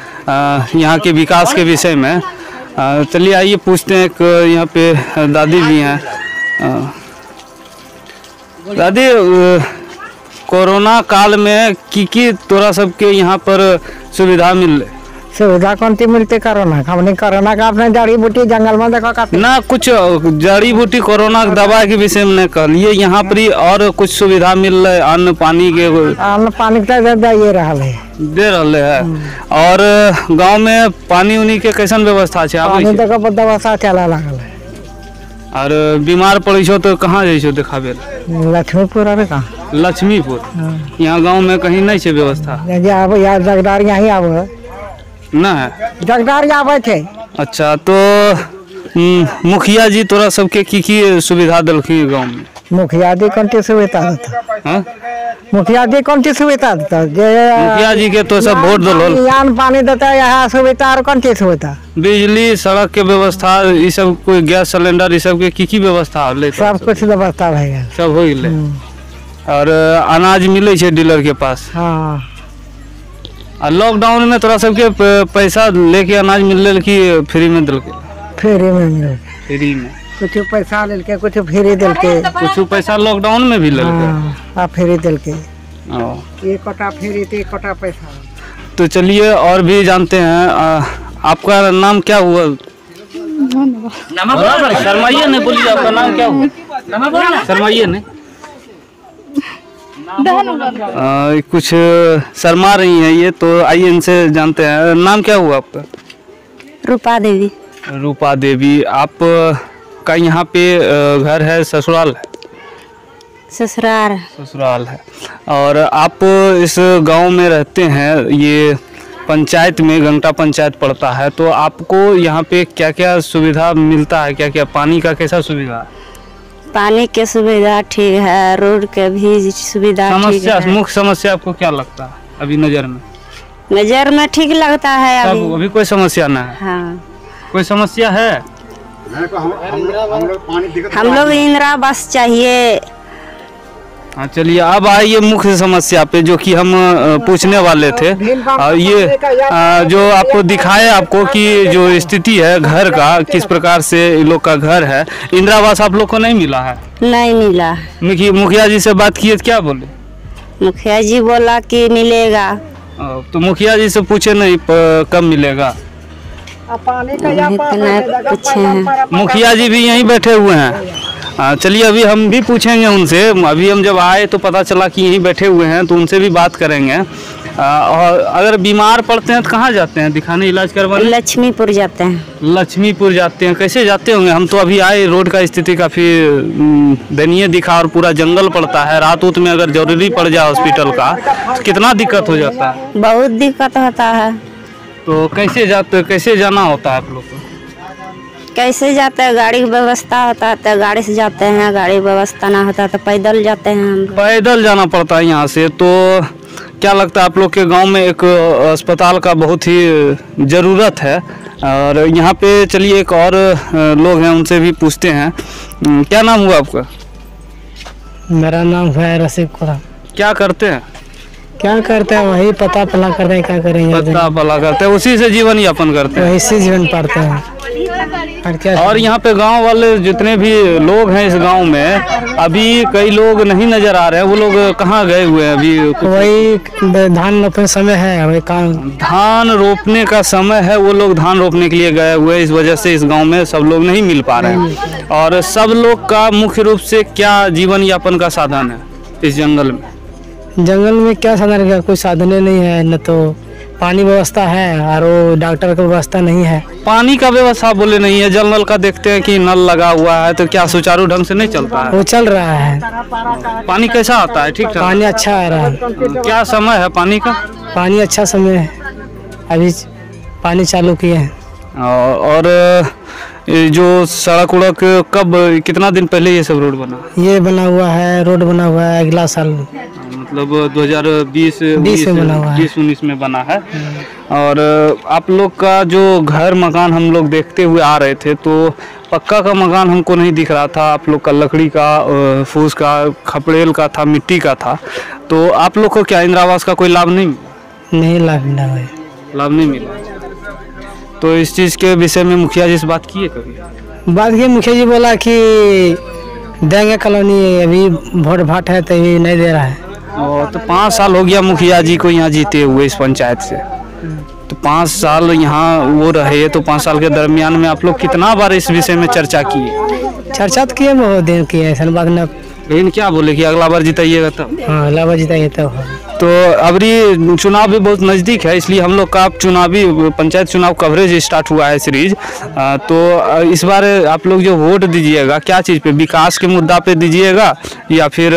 यहाँ के विकास के विषय में। चलिए आइए पूछते हैं। एक यहाँ पे दादी भी हैं। दादी, कोरोना काल में की तोरा सबके यहाँ पर सुविधा मिल? सुविधा कौन सी मिलती कोरोना? हमने कोरोना का अपने जड़ी बूटी जंगल में देखो काफी ना, कुछ जड़ी बूटी कोरोना दवा के विषय में कहलिए, यहाँ पर ही और कुछ सुविधा मिल रहा है? अन्न पानी के? अन्न पानी का दे रहे है। और गांव में पानी उनी के कैसन व्यवस्था है? पानी देखो व्यवस्था चला लगल है। और बीमार पड़ी छो तो कहाँ जाइछो दिखाबे? लक्ष्मीपुर। अरे कहाँ लक्ष्मीपुर? यहाँ गांव में कहीं नहीं है व्यवस्था? यार जगदार यहाँ आवे ना है, जगदार आवे थे। अच्छा, तो मुखिया जी तोरा सबके की सुविधा दिलखिन गाँव में? मुखिया जी कौन सी सुविधा देता? मुखिया जी कौन सी सुविधा देता? मुखिया जी के तो सब वोट दो, यान पानी देता है, यहाँ सुविधा और कौन सी सुविधा? बिजली, सड़क के व्यवस्था, ये सब, कोई गैस सिलेंडर, ये सब के की व्यवस्था? सब कुछ व्यवस्था है, सब हो गए। और अनाज मिले छे डीलर के पास? हाँ। और लॉकडाउन में तोरा सबके पैसा लेके अनाज मिल कि फ्री में दिल? फ्री में मिल। फ्री में कुछ पैसा लेके, कुछ फ्री दिल के। कुछ पैसा लॉकडाउन में भी हाँ, फ्री दिल के। एक कोटा फ्री थी, एक कोटा पैसा। तो चलिए और भी जानते हैं। आपका नाम क्या हुआ? शर्माइए ने, बोलिए आपका नाम क्या हुआ? शर्माइए ने। कुछ शर्मा रही हैं ये, तो आइए इनसे जानते हैं। नाम क्या हुआ आपका? रूपा देवी। रूपा देवी, आप का यहाँ पे घर है, ससुराल है? ससुराल है। और आप इस गांव में रहते हैं, ये पंचायत में गंगटा पंचायत पड़ता है, तो आपको यहाँ पे क्या क्या सुविधा मिलता है? क्या क्या पानी का कैसा सुविधा है? पानी के सुविधा ठीक है, रोड के भी सुविधा ठीक है। मुख्य समस्या आपको क्या लगता है अभी नजर में? नजर में ठीक लगता है अभी कोई समस्या ना है? हाँ। कोई समस्या है? हम लोग इंदिरा आवास चाहिए। हाँ, चलिए अब आइए मुख्य समस्या पे, जो कि हम पूछने वाले थे। ये जो आपको दिखाए, आपको कि जो स्थिति है घर का, किस प्रकार से इन लोग का घर है। इंदिरा आवास आप लोग को नहीं मिला है? नहीं मिला। मुखिया जी से बात किए, क्या बोले? मुखिया जी बोला कि मिलेगा। तो मुखिया जी से पूछे नहीं कब मिलेगा? मुखिया जी भी यहीं बैठे हुए हैं। चलिए अभी हम भी पूछेंगे उनसे। अभी हम जब आए तो पता चला कि यहीं बैठे हुए हैं, तो उनसे भी बात करेंगे। और अगर बीमार पड़ते हैं तो कहाँ जाते हैं दिखाने, इलाज करवाने? लक्ष्मीपुर जाते हैं। लक्ष्मीपुर जाते हैं। कैसे जाते होंगे? हम तो अभी आए, रोड का स्थिति काफ़ी दयनीय दिखा और पूरा जंगल पड़ता है। रात उत में अगर जरूरी पड़ जाए हॉस्पिटल का तो कितना दिक्कत हो जाता है? बहुत दिक्कत होता है। तो कैसे जाते, कैसे जाना होता है आप लोग को? कैसे जाते हैं? गाड़ी की व्यवस्था होता है तो गाड़ी से जाते हैं, गाड़ी व्यवस्था ना होता तो पैदल जाते हैं। हम पैदल जाना पड़ता है यहाँ से। तो क्या लगता है आप लोग के गांव में एक अस्पताल का बहुत ही ज़रूरत है? और यहाँ पे चलिए एक और लोग हैं, उनसे भी पूछते हैं। क्या नाम हुआ आपका? मेरा नाम है रसिक। क्या करते हैं? क्या करते हैं वही पता पला करते हैं, क्या करेंगे, पता भला करते हैं, उसी से जीवन यापन करते हैं। वही से जीवन पाते हैं और क्या। और यहाँ पे गांव वाले जितने भी लोग हैं इस गांव में, अभी कई लोग नहीं नजर आ रहे हैं, वो लोग कहाँ गए हुए हैं अभी? वही धान रोपने समय है, वही काम धान रोपने का समय है, वो लोग धान रोपने के लिए गए हुए, इस वजह से इस गांव में सब लोग नहीं मिल पा रहे हैं। और सब लोग का मुख्य रूप से क्या जीवन यापन का साधन है इस जंगल में? जंगल में क्या साधन है, कोई साधन नहीं है, न तो पानी व्यवस्था है और वो डॉक्टर का व्यवस्था नहीं है। पानी का व्यवस्था बोले नहीं है, जल नल का देखते हैं कि नल लगा हुआ है, तो क्या सुचारू ढंग से नहीं चलता है? वो चल रहा है। पानी कैसा आता है? ठीक ठाक पानी अच्छा आ रहा है। क्या समय है पानी का? पानी अच्छा समय है, अभी पानी चालू किए हैं। और ये जो सड़क उड़क कब, कितना दिन पहले ये सब रोड बना? ये बना हुआ है, रोड बना हुआ है अगला साल, मतलब 2020 में बना हुआ है, 2019 में बना है। और आप लोग का जो घर मकान हम लोग देखते हुए आ रहे थे, तो पक्का का मकान हमको नहीं दिख रहा था, आप लोग का लकड़ी का, फूस का, खपड़ेल का था, मिट्टी का था। तो आप लोग को क्या इंदिरा आवास का कोई लाभ नहीं लाभ मिला भाई? लाभ नहीं मिला। तो इस चीज़ के विषय में मुखिया जी से बात किए कभी? बात की, मुखिया जी बोला कि देंगे कॉलोनी, अभी वोट भाट है तो अभी नहीं दे रहा है। और तो 5 साल हो गया मुखिया जी को यहाँ जीते हुए इस पंचायत से, तो 5 साल यहाँ वो रहे, तो 5 साल के दरमियान में आप लोग कितना बार इस विषय में चर्चा किए? चर्चा तो किए, बहुत दिन किए, ऐसा बात ना। लेकिन क्या बोले कि अगला बार जिताइएगा तब? हाँ, अगला बार जिताइए तब। तो अबरी चुनाव भी बहुत नज़दीक है, इसलिए हम लोग का चुनावी पंचायत चुनाव कवरेज स्टार्ट हुआ है सीरीज। तो इस बार आप लोग जो वोट दीजिएगा, क्या चीज़ पे, विकास के मुद्दा पे दीजिएगा या फिर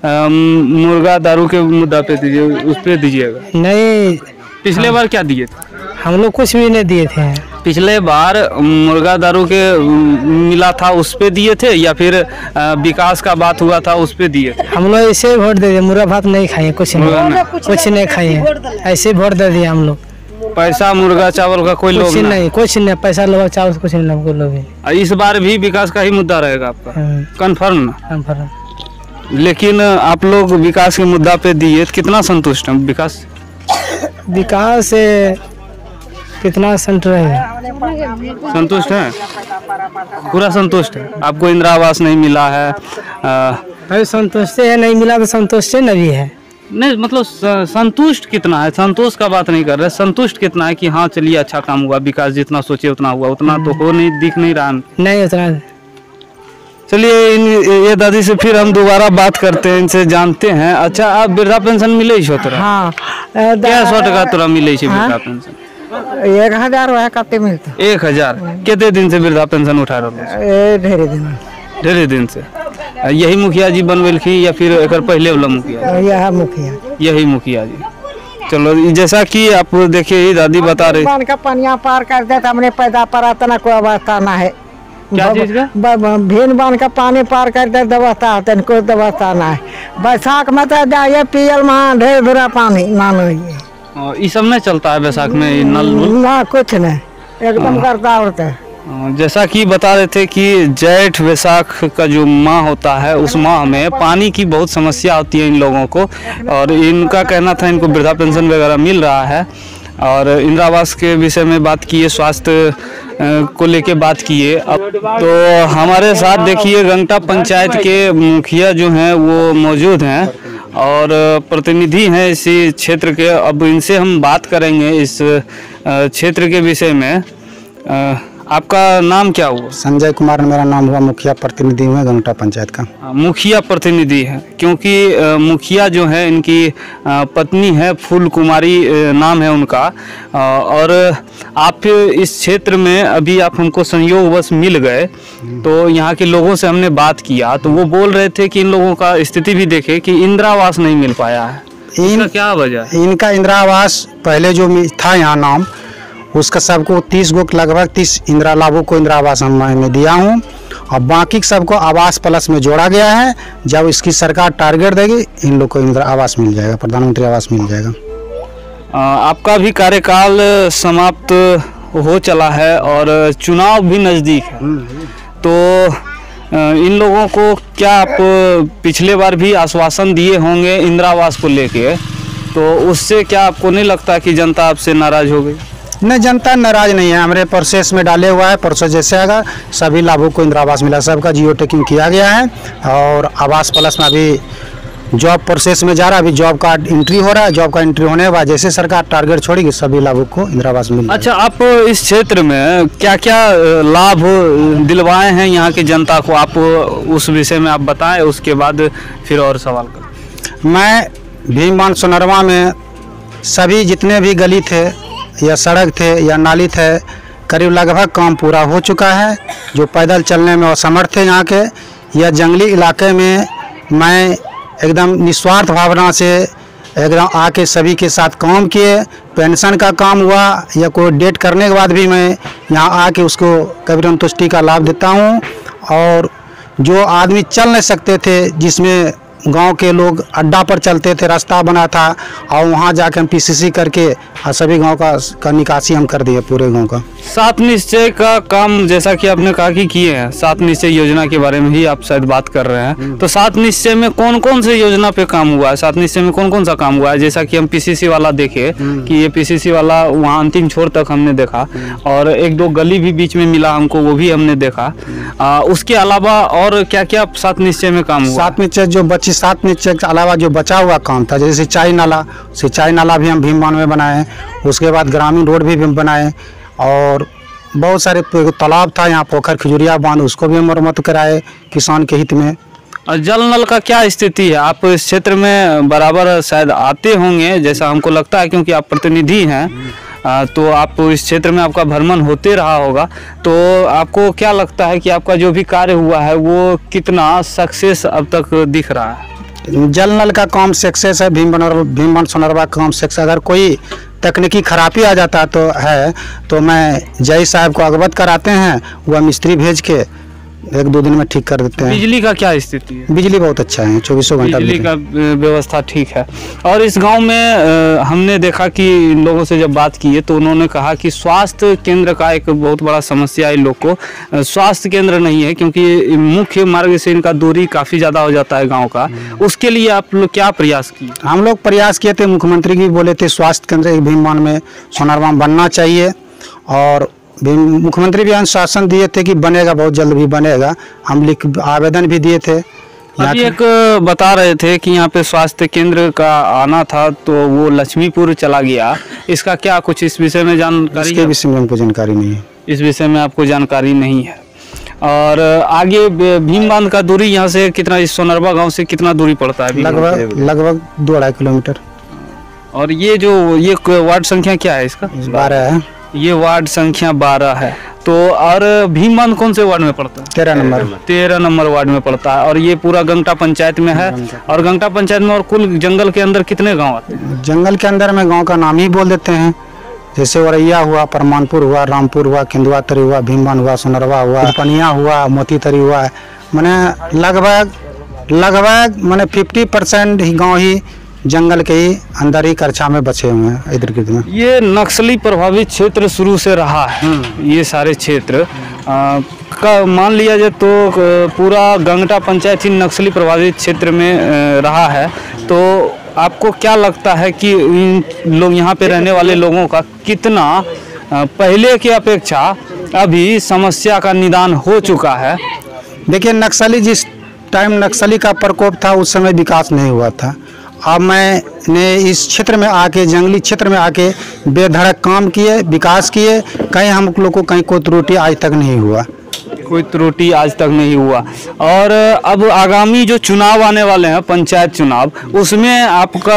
मुर्गा दारू के मुद्दा पे दीजिए, उस पर दीजिएगा? नहीं, पिछले बार क्या दिए थे? हम लोग कुछ भी नहीं दिए थे। पिछले बार मुर्गा दारू के मिला था, उस पे दिए थे या फिर विकास का बात हुआ था उस पे दिए थे? हम लोग ऐसे वोट दे दिए, मुर्गा भात नहीं खाए, कुछ नहीं खाए, ऐसे वोट दे दिए हम लोग। पैसा मुर्गा चावल का कोई लोग नहीं? कुछ नहीं, पैसा लोग चावल कुछ नहीं हमको लोग। इस बार भी विकास का ही मुद्दा रहेगा आपका? कंफर्म ना? कंफर्म। लेकिन आप लोग विकास के मुद्दा पे दिए, कितना संतुष्ट हैं विकास से? कितना संतुष्ट है? संतुष्ट है, पूरा संतुष्ट है। आपको इंदिरा आवास नहीं मिला है? अरे संतुष्ट है, नहीं मिला तो संतुष्ट नहीं है। नहीं, मतलब संतुष्ट कितना है? संतोष का बात नहीं कर रहे, संतुष्ट कितना है कि हाँ चलिए अच्छा काम हुआ, विकास जितना सोचे उतना हुआ? उतना तो हो नहीं, दिख नहीं रहा नहीं उतना। चलिए ये दादी से फिर हम दोबारा बात करते हैं, इनसे जानते हैं। अच्छा, आप वृद्धा पेंशन मिले तोरा? हाँ, क्या 100 टका तोरा मिले वृद्धा पेंशन? 1000 वह कते मिलता? 1000? कितने दिन से वृद्धा पेंशन उठा रहे? ढेरे दिन से। यही मुखिया जी बनवेलखी या फिर एक पहले वाला मुखिया? यही मुखिया जी। चलो, जैसा कि आप देखिए दादी बता रही, बांध का पानिया पार कर देता, हमने पैदा पड़ा तना कोई अवस्था ना है। क्या चीज का? भीन बांध का पानी पार कर दे, व्यवस्था होता है, कोई व्यवस्था ना है। बैसाख में तो जाइए पियल में ढेर धुरा पानी मानो, ये सब नहीं चलता है बैसाख में? नल ना कुछ नहीं, एकदम करता होता है। जैसा कि बता रहे थे कि जेठ वैसाख का जो माह होता है, उस माह में पानी की बहुत समस्या होती है इन लोगों को, और इनका कहना था इनको वृद्धा पेंशन वगैरह मिल रहा है। और इंदिरा आवास के विषय में बात किए, स्वास्थ्य को लेके बात किए। अब तो हमारे साथ देखिए गंगटा पंचायत के मुखिया जो हैं वो मौजूद हैं और प्रतिनिधि हैं इसी क्षेत्र के। अब इनसे हम बात करेंगे इस क्षेत्र के विषय में। आपका नाम क्या हुआ? संजय कुमार मेरा नाम हुआ, मुखिया प्रतिनिधि हुआ गंगटा पंचायत का। मुखिया प्रतिनिधि है, क्योंकि मुखिया जो है इनकी पत्नी है, फूल कुमारी नाम है उनका। और आप इस क्षेत्र में अभी आप हमको संयोगवश मिल गए, तो यहाँ के लोगों से हमने बात किया तो वो बोल रहे थे कि इन लोगों का स्थिति भी देखे कि इंदिरा आवास नहीं मिल पाया है। इनका क्या वजह? इनका इंदिरा आवास पहले जो था यहाँ नाम, उसका सबको 30 गो लगभग 30 इंदिरा लाभों को इंदिरा आवास मैं दिया हूँ, और बाकी सबको आवास प्लस में जोड़ा गया है। जब इसकी सरकार टारगेट देगी, इन लोग को इंदिरा आवास मिल जाएगा, प्रधानमंत्री आवास मिल जाएगा। आपका भी कार्यकाल समाप्त हो चला है और चुनाव भी नज़दीक है, तो इन लोगों को क्या आप पिछले बार भी आश्वासन दिए होंगे इंदिरा आवास को लेके, तो उससे क्या आपको नहीं लगता कि जनता आपसे नाराज हो गई? नहीं, जनता नाराज नहीं है। हमारे प्रोसेस में डाले हुआ है, प्रोसेस जैसे आएगा सभी लाभुक को इंदिरा आवास मिला, सबका जियो टैगिंग किया गया है। और आवास प्लस में अभी जॉब प्रोसेस में जा रहा है, अभी जॉब कार्ड एंट्री हो रहा है। जॉब का एंट्री होने के बाद जैसे सरकार टारगेट छोड़ेगी सभी लाभुक को इंदिरा आवास मिल। अच्छा, आप इस क्षेत्र में क्या क्या लाभ दिलवाए हैं यहाँ की जनता को, आप उस विषय में आप बताएं, उसके बाद फिर और सवाल करें। मैं भीमबांध सोनरवा में सभी जितने भी गली थे या सड़क थे या नाली थे, करीब लगभग काम पूरा हो चुका है। जो पैदल चलने में असमर्थ थे यहाँ के या जंगली इलाके में, मैं एकदम निस्वार्थ भावना से एकदम आके सभी के साथ काम किए। पेंशन का काम हुआ या कोई डेट करने के बाद भी मैं यहाँ आके उसको कभी तुष्टि का लाभ देता हूँ। और जो आदमी चल नहीं सकते थे, जिसमें गांव के लोग अड्डा पर चलते थे, रास्ता बना था, और वहां जाके हम पीसीसी करके और सभी गांव का निकासी हम कर दिए पूरे गांव का। 7 निश्चय का काम जैसा कि आपने कहा कि किए हैं, 7 निश्चय योजना के बारे में ही आप शायद बात कर रहे हैं। तो 7 निश्चय में कौन कौन से योजना पे काम हुआ है? 7 निश्चय में कौन कौन सा काम हुआ है? जैसा कि हम पीसीसी वाला देखे कि ये पीसीसी वाला वहाँ अंतिम छोर तक हमने देखा, और 1-2 गली भी बीच में मिला हमको, वो भी हमने देखा। उसके अलावा और क्या क्या 7 निश्चय में काम हुआ? 7 निश्चय जो 7 निश्चय के अलावा जो बचा हुआ काम था, जैसे सिंचाई नाला भी हम भीमबांध में बनाए। उसके बाद ग्रामीण रोड भी बनाए, और बहुत सारे तालाब था यहाँ, पोखर खिजुरिया बांध, उसको भी हम मरम्मत कराए किसान के हित में। और जल नल का क्या स्थिति है? आप इस क्षेत्र में बराबर शायद आते होंगे जैसा हमको लगता है, क्योंकि आप प्रतिनिधि हैं, तो आप इस क्षेत्र में आपका भ्रमण होते रहा होगा। तो आपको क्या लगता है कि आपका जो भी कार्य हुआ है वो कितना सक्सेस अब तक दिख रहा है? जल नल का काम सक्सेस है, भीमबांध सोनरवा का काम सक्सेस। अगर कोई तकनीकी खराबी आ जाता तो मैं जय साहब को अवगत कराते हैं, वह मिस्त्री भेज के 1-2 दिन में ठीक कर देते हैं। बिजली का क्या स्थिति है? बिजली बहुत अच्छा है, 24 घंटा बिजली का व्यवस्था ठीक है। और इस गांव में हमने देखा कि लोगों से जब बात की है तो उन्होंने कहा कि स्वास्थ्य केंद्र का एक बहुत बड़ा समस्या है लोग को। स्वास्थ्य केंद्र नहीं है, क्योंकि मुख्य मार्ग से इनका दूरी काफ़ी ज़्यादा हो जाता है गाँव का। उसके लिए आप लोग क्या प्रयास किए? हम लोग प्रयास किए थे, मुख्यमंत्री भी बोले थे स्वास्थ्य केंद्र एक भीमबांध में सोनरवा में बनना चाहिए, और मुख्यमंत्री भी आश्वासन दिए थे कि बनेगा, बहुत जल्द भी बनेगा। हम लिख आवेदन भी दिए थे। अभी एक बता रहे थे कि यहाँ पे स्वास्थ्य केंद्र का आना था तो वो लक्ष्मीपुर चला गया, इसका क्या कुछ इस विषय में जानकारी? इसके विषय में हमको जानकारी नहीं है। इस विषय में आपको जानकारी नहीं है। और आगे भीमबांध का दूरी यहाँ से कितना, इस सोनरवा गाँव से कितना दूरी पड़ता है? लगभग 2-2.5 किलोमीटर। और ये वार्ड संख्या क्या है इसका? 12 है। ये वार्ड संख्या 12 है। तो और भीमबांध कौन से वार्ड में पड़ता है? 13 नंबर वार्ड में पड़ता है। और ये पूरा गंगटा पंचायत में है। और गंगटा पंचायत में और कुल जंगल के अंदर कितने गांव आते हैं? जंगल के अंदर में गांव का नाम ही बोल देते हैं, जैसे वरैया हुआ, परमानपुर हुआ, रामपुर हुआ, केंदुआतरी हुआ, भीमबांध हुआ, सोनरवा हुआ, पनिया हुआ, मोतीतरी हुआ। मैंने लगभग मैंने 50% ही गाँव ही जंगल के ही अंदर ही कक्षा में बचे हुए हैं इधर गिर्द में। ये नक्सली प्रभावित क्षेत्र शुरू से रहा है। ये सारे क्षेत्र का मान लिया जाए तो पूरा गंगटा पंचायत ही नक्सली प्रभावित क्षेत्र में रहा है। तो आपको क्या लगता है कि इन लोग यहाँ पे रहने वाले लोगों का कितना पहले की अपेक्षा अभी समस्या का निदान हो चुका है? देखिए, नक्सली जिस टाइम नक्सली का प्रकोप था उस समय विकास नहीं हुआ था। अब मैंने इस क्षेत्र में आके, जंगली क्षेत्र में आके बेधड़क काम किए, विकास किए, कहीं हम लोग को कहीं कोई त्रुटि आज तक नहीं हुआ। कोई त्रुटि आज तक नहीं हुआ। और अब आगामी जो चुनाव आने वाले हैं, पंचायत चुनाव, उसमें आपका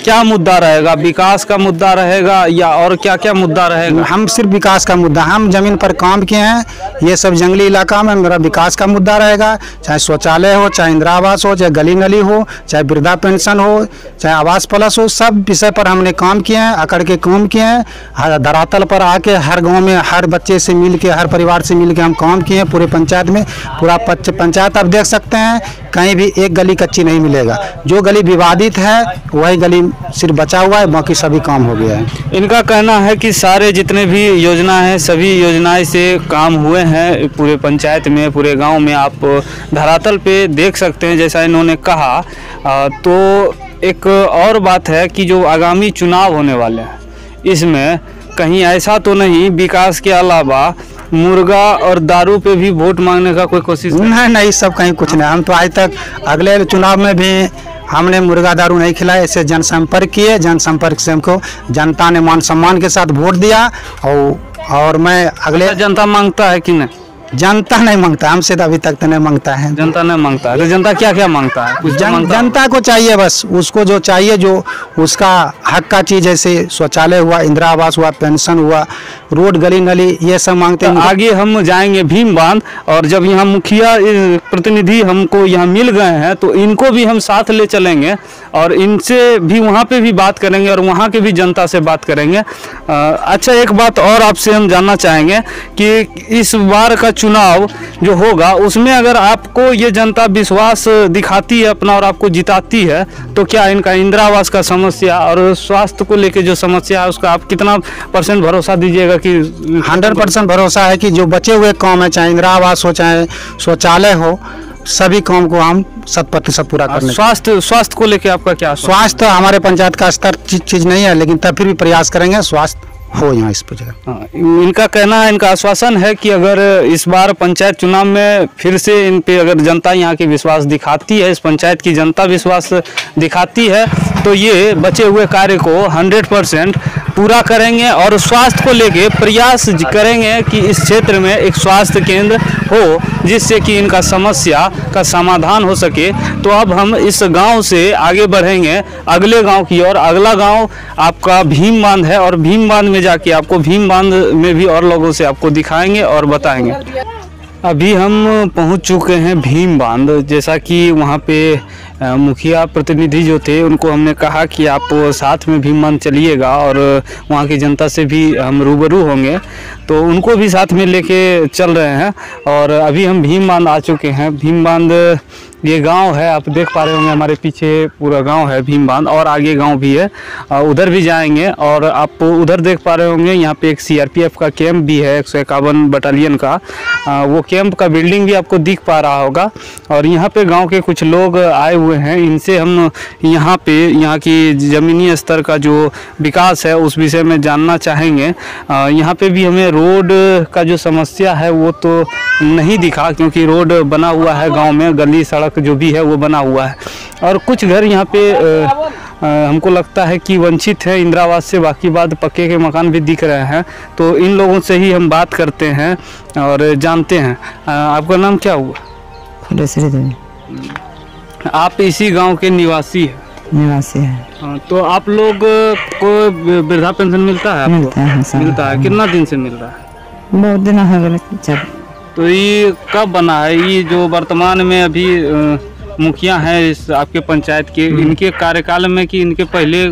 क्या मुद्दा रहेगा? विकास का मुद्दा रहेगा या और क्या क्या मुद्दा रहेगा? हम सिर्फ विकास का मुद्दा, हम जमीन पर काम किए हैं, ये सब जंगली इलाका में मेरा विकास का मुद्दा रहेगा। चाहे शौचालय हो, चाहे इंदिरा आवास हो, चाहे गली नली हो, चाहे वृद्धा पेंशन हो, चाहे आवास प्लस हो, सब विषय पर हमने काम किए हैं, अकड़ के काम किए हैं। हर धरातल पर आके हर गाँव में हर बच्चे से मिल के, हर परिवार से मिल के हम काम किए हैं। पूरे पंचायत में, पूरा पंचायत आप देख सकते हैं, कहीं भी एक गली कच्ची नहीं मिलेगा। जो गली विवादित है वही गली सिर्फ बचा हुआ है, बाकी सभी काम हो गया है। इनका कहना है कि सारे जितने भी योजना है, सभी योजनाएं से काम हुए हैं पूरे पंचायत में, पूरे गांव में। आप धरातल पे देख सकते हैं जैसा इन्होंने कहा। तो एक और बात है कि जो आगामी चुनाव होने वाले हैं इसमें कहीं ऐसा तो नहीं विकास के अलावा मुर्गा और दारू पे भी वोट मांगने का कोई कोशिश नहीं, सब कहीं कुछ नहीं। हम तो आज तक अगले चुनाव में भी हमने मुर्गा दारू नहीं खिलाया। ऐसे जनसंपर्क किए, जनसंपर्क से हमको जनता ने मान सम्मान के साथ वोट दिया। और मैं अगले जनता मांगता है कि नहीं? जनता नहीं मांगता, हमसे तो अभी तक तो नहीं मांगता है। जनता नहीं मांगता है तो जनता क्या क्या मांगता है? कुछ जनता को चाहिए, बस उसको जो चाहिए, जो उसका हक का चीज़, जैसे शौचालय हुआ, इंदिरा आवास हुआ, पेंशन हुआ, रोड गली नली, ये सब मांगते हैं। आगे हम जाएंगे भीम बांध, और जब यहाँ मुखिया प्रतिनिधि हमको यहाँ मिल गए हैं तो इनको भी हम साथ ले चलेंगे और इनसे भी वहाँ पे भी बात करेंगे और वहाँ के भी जनता से बात करेंगे। अच्छा, एक बात और आपसे हम जानना चाहेंगे कि इस बार का चुनाव जो होगा उसमें अगर आपको ये जनता विश्वास दिखाती है अपना और आपको जिताती है तो क्या इनका इंदिरा आवास का समस्या और स्वास्थ्य को लेके जो समस्या है उसका आप कितना % भरोसा दीजिएगा? कि 100% भरोसा है कि जो बचे हुए काम है, चाहे इंदिरा आवास हो, चाहे शौचालय हो, सभी काम को हम 100% पूरा करने। स्वास्थ्य को लेके आपका क्या? स्वास्थ्य हमारे पंचायत का स्तर चीज नहीं है, लेकिन तब फिर भी प्रयास करेंगे स्वास्थ्य हो यहाँ इस पर जगह। इनका कहना है, इनका आश्वासन है कि अगर इस बार पंचायत चुनाव में फिर से इन पे अगर जनता यहाँ की विश्वास दिखाती है, इस पंचायत की जनता विश्वास दिखाती है तो ये बचे हुए कार्य को 100% पूरा करेंगे और स्वास्थ्य को लेके प्रयास करेंगे कि इस क्षेत्र में एक स्वास्थ्य केंद्र हो जिससे कि इनका समस्या का समाधान हो सके। तो अब हम इस गांव से आगे बढ़ेंगे अगले गांव की ओर। अगला गांव आपका भीम बांध है और भीम बांध में जाके आपको भीम बांध में भी और लोगों से आपको दिखाएंगे और बताएंगे। अभी हम पहुंच चुके हैं भीम बांध। जैसा कि वहाँ पे मुखिया प्रतिनिधि जो थे उनको हमने कहा कि आप साथ में भीम बांध चलिएगा और वहाँ की जनता से भी हम रूबरू होंगे, तो उनको भी साथ में लेके चल रहे हैं। और अभी हम भीम बांध आ चुके हैं। भीम बांध ये गांव है, आप देख पा रहे होंगे हमारे पीछे पूरा गांव है भीम बांध, और आगे गांव भी है, उधर भी जाएंगे। और आप उधर देख पा रहे होंगे यहाँ पे एक CRPF का कैंप भी है, 151 बटालियन का। वो कैंप का बिल्डिंग भी आपको दिख पा रहा होगा। और यहाँ पे गांव के कुछ लोग आए हुए हैं, इनसे हम यहाँ की ज़मीनी स्तर का जो विकास है उस विषय में जानना चाहेंगे। यहाँ पे भी हमें रोड का जो समस्या है वो तो नहीं दिखा, क्योंकि रोड बना हुआ है गाँव में, गली सड़क जो भी है वो बना हुआ है। और कुछ घर यहाँ पे हमको लगता है कि वंचित है इंदिरा आवास से, बाकी बाद पक्के के मकान भी दिख रहे हैं। तो इन लोगों से ही हम बात करते हैं और जानते हैं। आपका नाम क्या हुआ? फुलेश्वरी देवी। आप इसी गांव के निवासी हैं? निवासी है। तो आप लोग को वृद्धा पेंशन मिलता है आपको? मिलता है। कितना दिन से मिल रहा है? बहुत दिन हो गए। तो ये कब बना है? ये जो वर्तमान में अभी मुखिया हैं इस आपके पंचायत के, इनके कार्यकाल में कि इनके पहले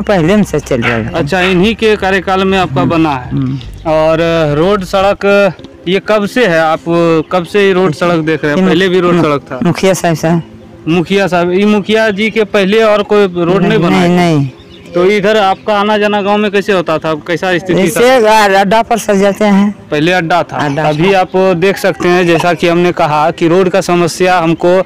पहले से चल रहा है? अच्छा, इन्हीं के कार्यकाल में आपका बना है। और रोड सड़क ये कब से है? आप कब से रोड सड़क देख रहे हैं? पहले भी रोड सड़क था? मुखिया साहब ये मुखिया जी के पहले और कोई रोड नहीं बना? नहीं। तो इधर आपका आना जाना गांव में कैसे होता था? कैसा स्थिति था? अड्डा पर सज जाते हैं। पहले अड्डा था। अभी आप देख सकते हैं, जैसा कि हमने कहा कि रोड का समस्या हमको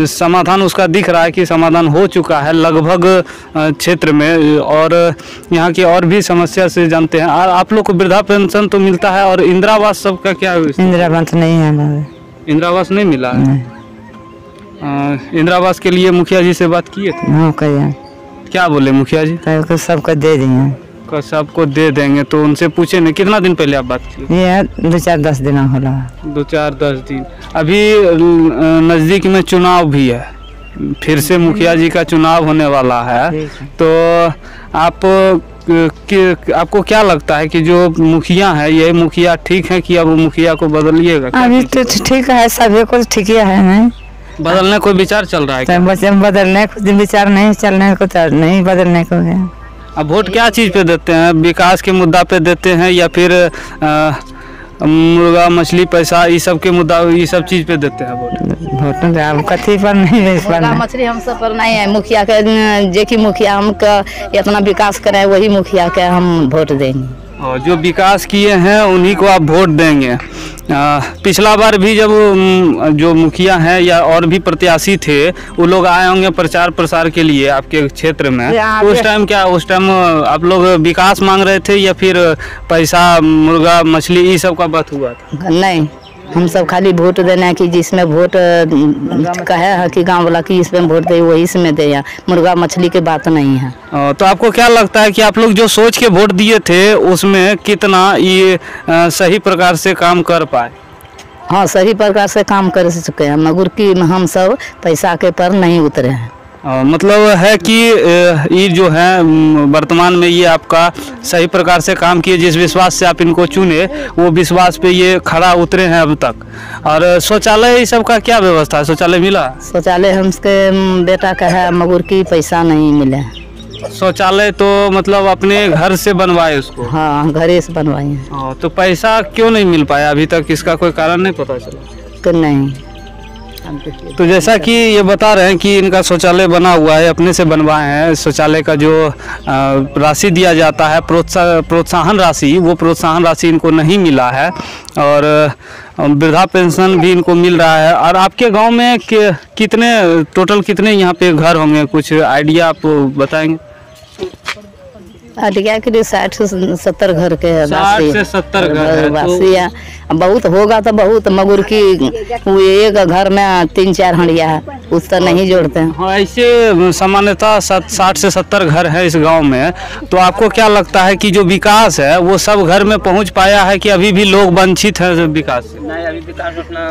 समाधान उसका दिख रहा है कि समाधान हो चुका है लगभग क्षेत्र में। और यहाँ की और भी समस्या से जानते हैं। और आप लोग को वृद्धा पेंशन तो मिलता है, और इंदिरा आवास सबका क्या? इंदिरा आवास नहीं है। इंदिरा आवास नहीं मिला है? इंदिरा आवास के लिए मुखिया जी से बात किए थे? क्या बोले मुखिया जी? सबको दे देंगे। सबको दे देंगे। तो उनसे पूछे नहीं? कितना दिन पहले आप बात की? ये 2-4-10 दिन होला। 2-4-10 दिन। अभी नज़दीक में चुनाव भी है, फिर से मुखिया जी का चुनाव होने वाला है। तो आपको क्या लगता है कि जो मुखिया है ये मुखिया ठीक है कि अब मुखिया को बदलिएगा? अभी तो ठीक है, सभी को ठीक है। नहीं बदलने कोई विचार चल रहा है? बदलने को विचार नहीं, चलने को तो नहीं, बदलने को है। अब वोट क्या चीज़ पे देते हैं? विकास के मुद्दा पे देते हैं या फिर मुर्गा मछली पैसा ये सब के मुद्दा, ये सब चीज़ पे देते हैं वोट? कथी पर नहीं, मुर्गा मछली हम सब पर नहीं है। मुखिया के जे कि मुखिया हमका इतना विकास करे वही मुखिया के हम वोट देंगे। और जो विकास किए हैं उन्हीं को आप वोट देंगे। पिछला बार भी जब जो मुखिया हैं या और भी प्रत्याशी थे वो लोग आए होंगे प्रचार प्रसार के लिए आपके क्षेत्र में, उस टाइम आप लोग विकास मांग रहे थे या फिर पैसा, मुर्गा मछली ये सब का बात हुआ था? नहीं, हम सब खाली वोट देना है कि जिसमें वोट कहे है कि गांव वाला कि इसमें वोट दे वही इसमें दे, या मुर्गा मछली की बात नहीं है। तो आपको क्या लगता है कि आप लोग जो सोच के वोट दिए थे उसमें कितना ये सही प्रकार से काम कर पाए? हाँ, सही प्रकार से काम कर चुके हैं, मगर कि हम सब पैसा के पर नहीं उतरे हैं। मतलब है कि ये जो है वर्तमान में ये आपका सही प्रकार से काम किए, जिस विश्वास से आप इनको चुने वो विश्वास पे ये खड़ा उतरे हैं अब तक। और शौचालय ये सब का क्या व्यवस्था है? शौचालय मिला? शौचालय हमके बेटा का है, मगर की पैसा नहीं मिले। शौचालय तो मतलब अपने घर से बनवाए उसको? हाँ, घरे से बनवाए हैं। तो पैसा क्यों नहीं मिल पाया अभी तक? इसका कोई कारण नहीं पता चला? तो नहीं। तो जैसा कि ये बता रहे हैं कि इनका शौचालय बना हुआ है, अपने से बनवाए हैं। शौचालय का जो राशि दिया जाता है प्रोत्साहन राशि, वो प्रोत्साहन राशि इनको नहीं मिला है और वृद्धा पेंशन भी इनको मिल रहा है। और आपके गांव में कितने टोटल कितने यहाँ पे घर होंगे, कुछ आइडिया आप बताएंगे? अटिया के 60 से 70 घर के 60 से 70 घर वासी है। बहुत होगा तो बहुत, मगर की एक घर में 3-4 हंडिया है, उस तो नहीं जोड़ते हैं। हाँ, ऐसे सामान्यतः 60 से 70 घर है इस गांव में। तो आपको क्या लगता है कि जो विकास है वो सब घर में पहुंच पाया है कि अभी भी लोग वंचित हैं विकास से? नहीं,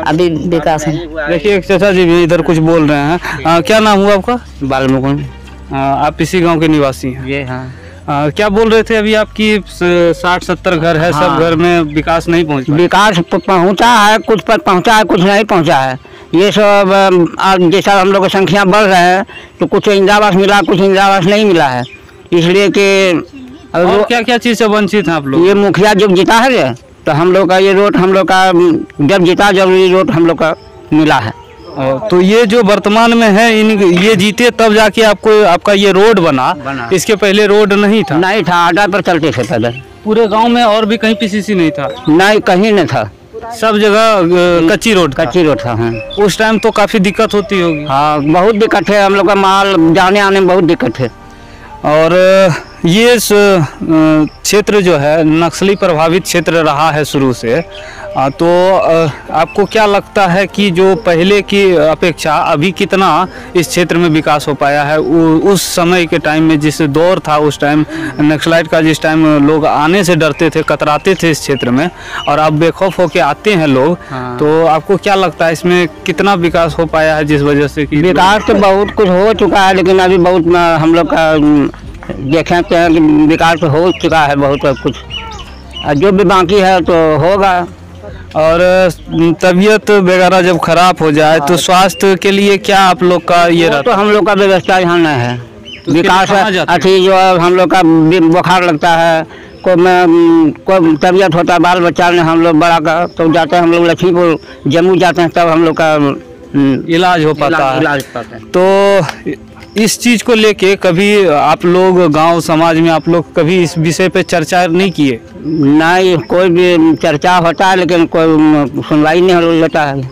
अभी विकास है। देखिए एक चाचा जी भी इधर कुछ बोल रहे हैं। क्या नाम हुआ आपका? बालमुकुंद। आप इसी गाँव के निवासी हैं? ये हाँ। क्या बोल रहे थे अभी आपकी 60-70 घर है? हाँ। सब घर में विकास नहीं पहुंच? विकास पहुंचा है, कुछ पर पहुंचा है, कुछ नहीं पहुंचा है। ये सब जैसा हम लोग की संख्या बढ़ रहा है तो कुछ इंदिरा आवास मिला, कुछ इंदिरा आवास नहीं मिला है, इसलिए कि और क्या क्या चीज़ से वंचित हैं आप लोग? ये मुखिया जब जीता है तो हम लोग का ये रोड, हम लोग का जब जीता जरूरी रोड हम लोग का मिला है। तो ये जो वर्तमान में है ये जीते तब जाके आपका ये रोड बना। इसके पहले रोड नहीं था? नहीं था, आटा पर चलते थे पैदल। पूरे गांव में और भी कहीं पीसीसी नहीं था? नहीं, कहीं नहीं था, सब जगह कच्ची रोड था। हाँ। उस टाइम तो काफी दिक्कत होती होगी? हाँ, बहुत दिक्कत है, हम लोग का माल जाने आने में बहुत दिक्कत है। और ये क्षेत्र जो है नक्सली प्रभावित क्षेत्र रहा है शुरू से। तो आपको क्या लगता है कि जो पहले की अपेक्षा अभी कितना इस क्षेत्र में विकास हो पाया है? उस समय के टाइम में जिस दौर था, उस टाइम नक्सलाइट का, जिस टाइम लोग आने से डरते थे, कतराते थे इस क्षेत्र में, और अब बेखौफ होके आते हैं लोग। हाँ। तो आपको क्या लगता है इसमें कितना विकास हो पाया है जिस वजह से कि? विकास तो बहुत कुछ हो चुका है, लेकिन अभी बहुत हम लोग का देखें कि विकास हो चुका है बहुत कुछ, जो भी बाकी है तो होगा। और तबीयत वगैरह जब खराब हो जाए तो स्वास्थ्य के लिए क्या आप लोग का ये रहता? तो हम लोग का व्यवस्था यहाँ नहीं है। तो विकास अथी जो हम लोग का बुखार लगता है, कोई तबीयत होता है, बाल बच्चा ने हम लोग बड़ा का तो जाते हैं, हम लोग लक्ष्मीपुर जम्मू जाते हैं, तब हम लोग का इलाज हो पाता है। तो इस चीज़ को लेके कभी आप लोग गांव समाज में आप लोग कभी इस विषय पे चर्चा नहीं किए? नहीं, कोई भी चर्चा होता है लेकिन कोई सुनवाई नहीं होता है।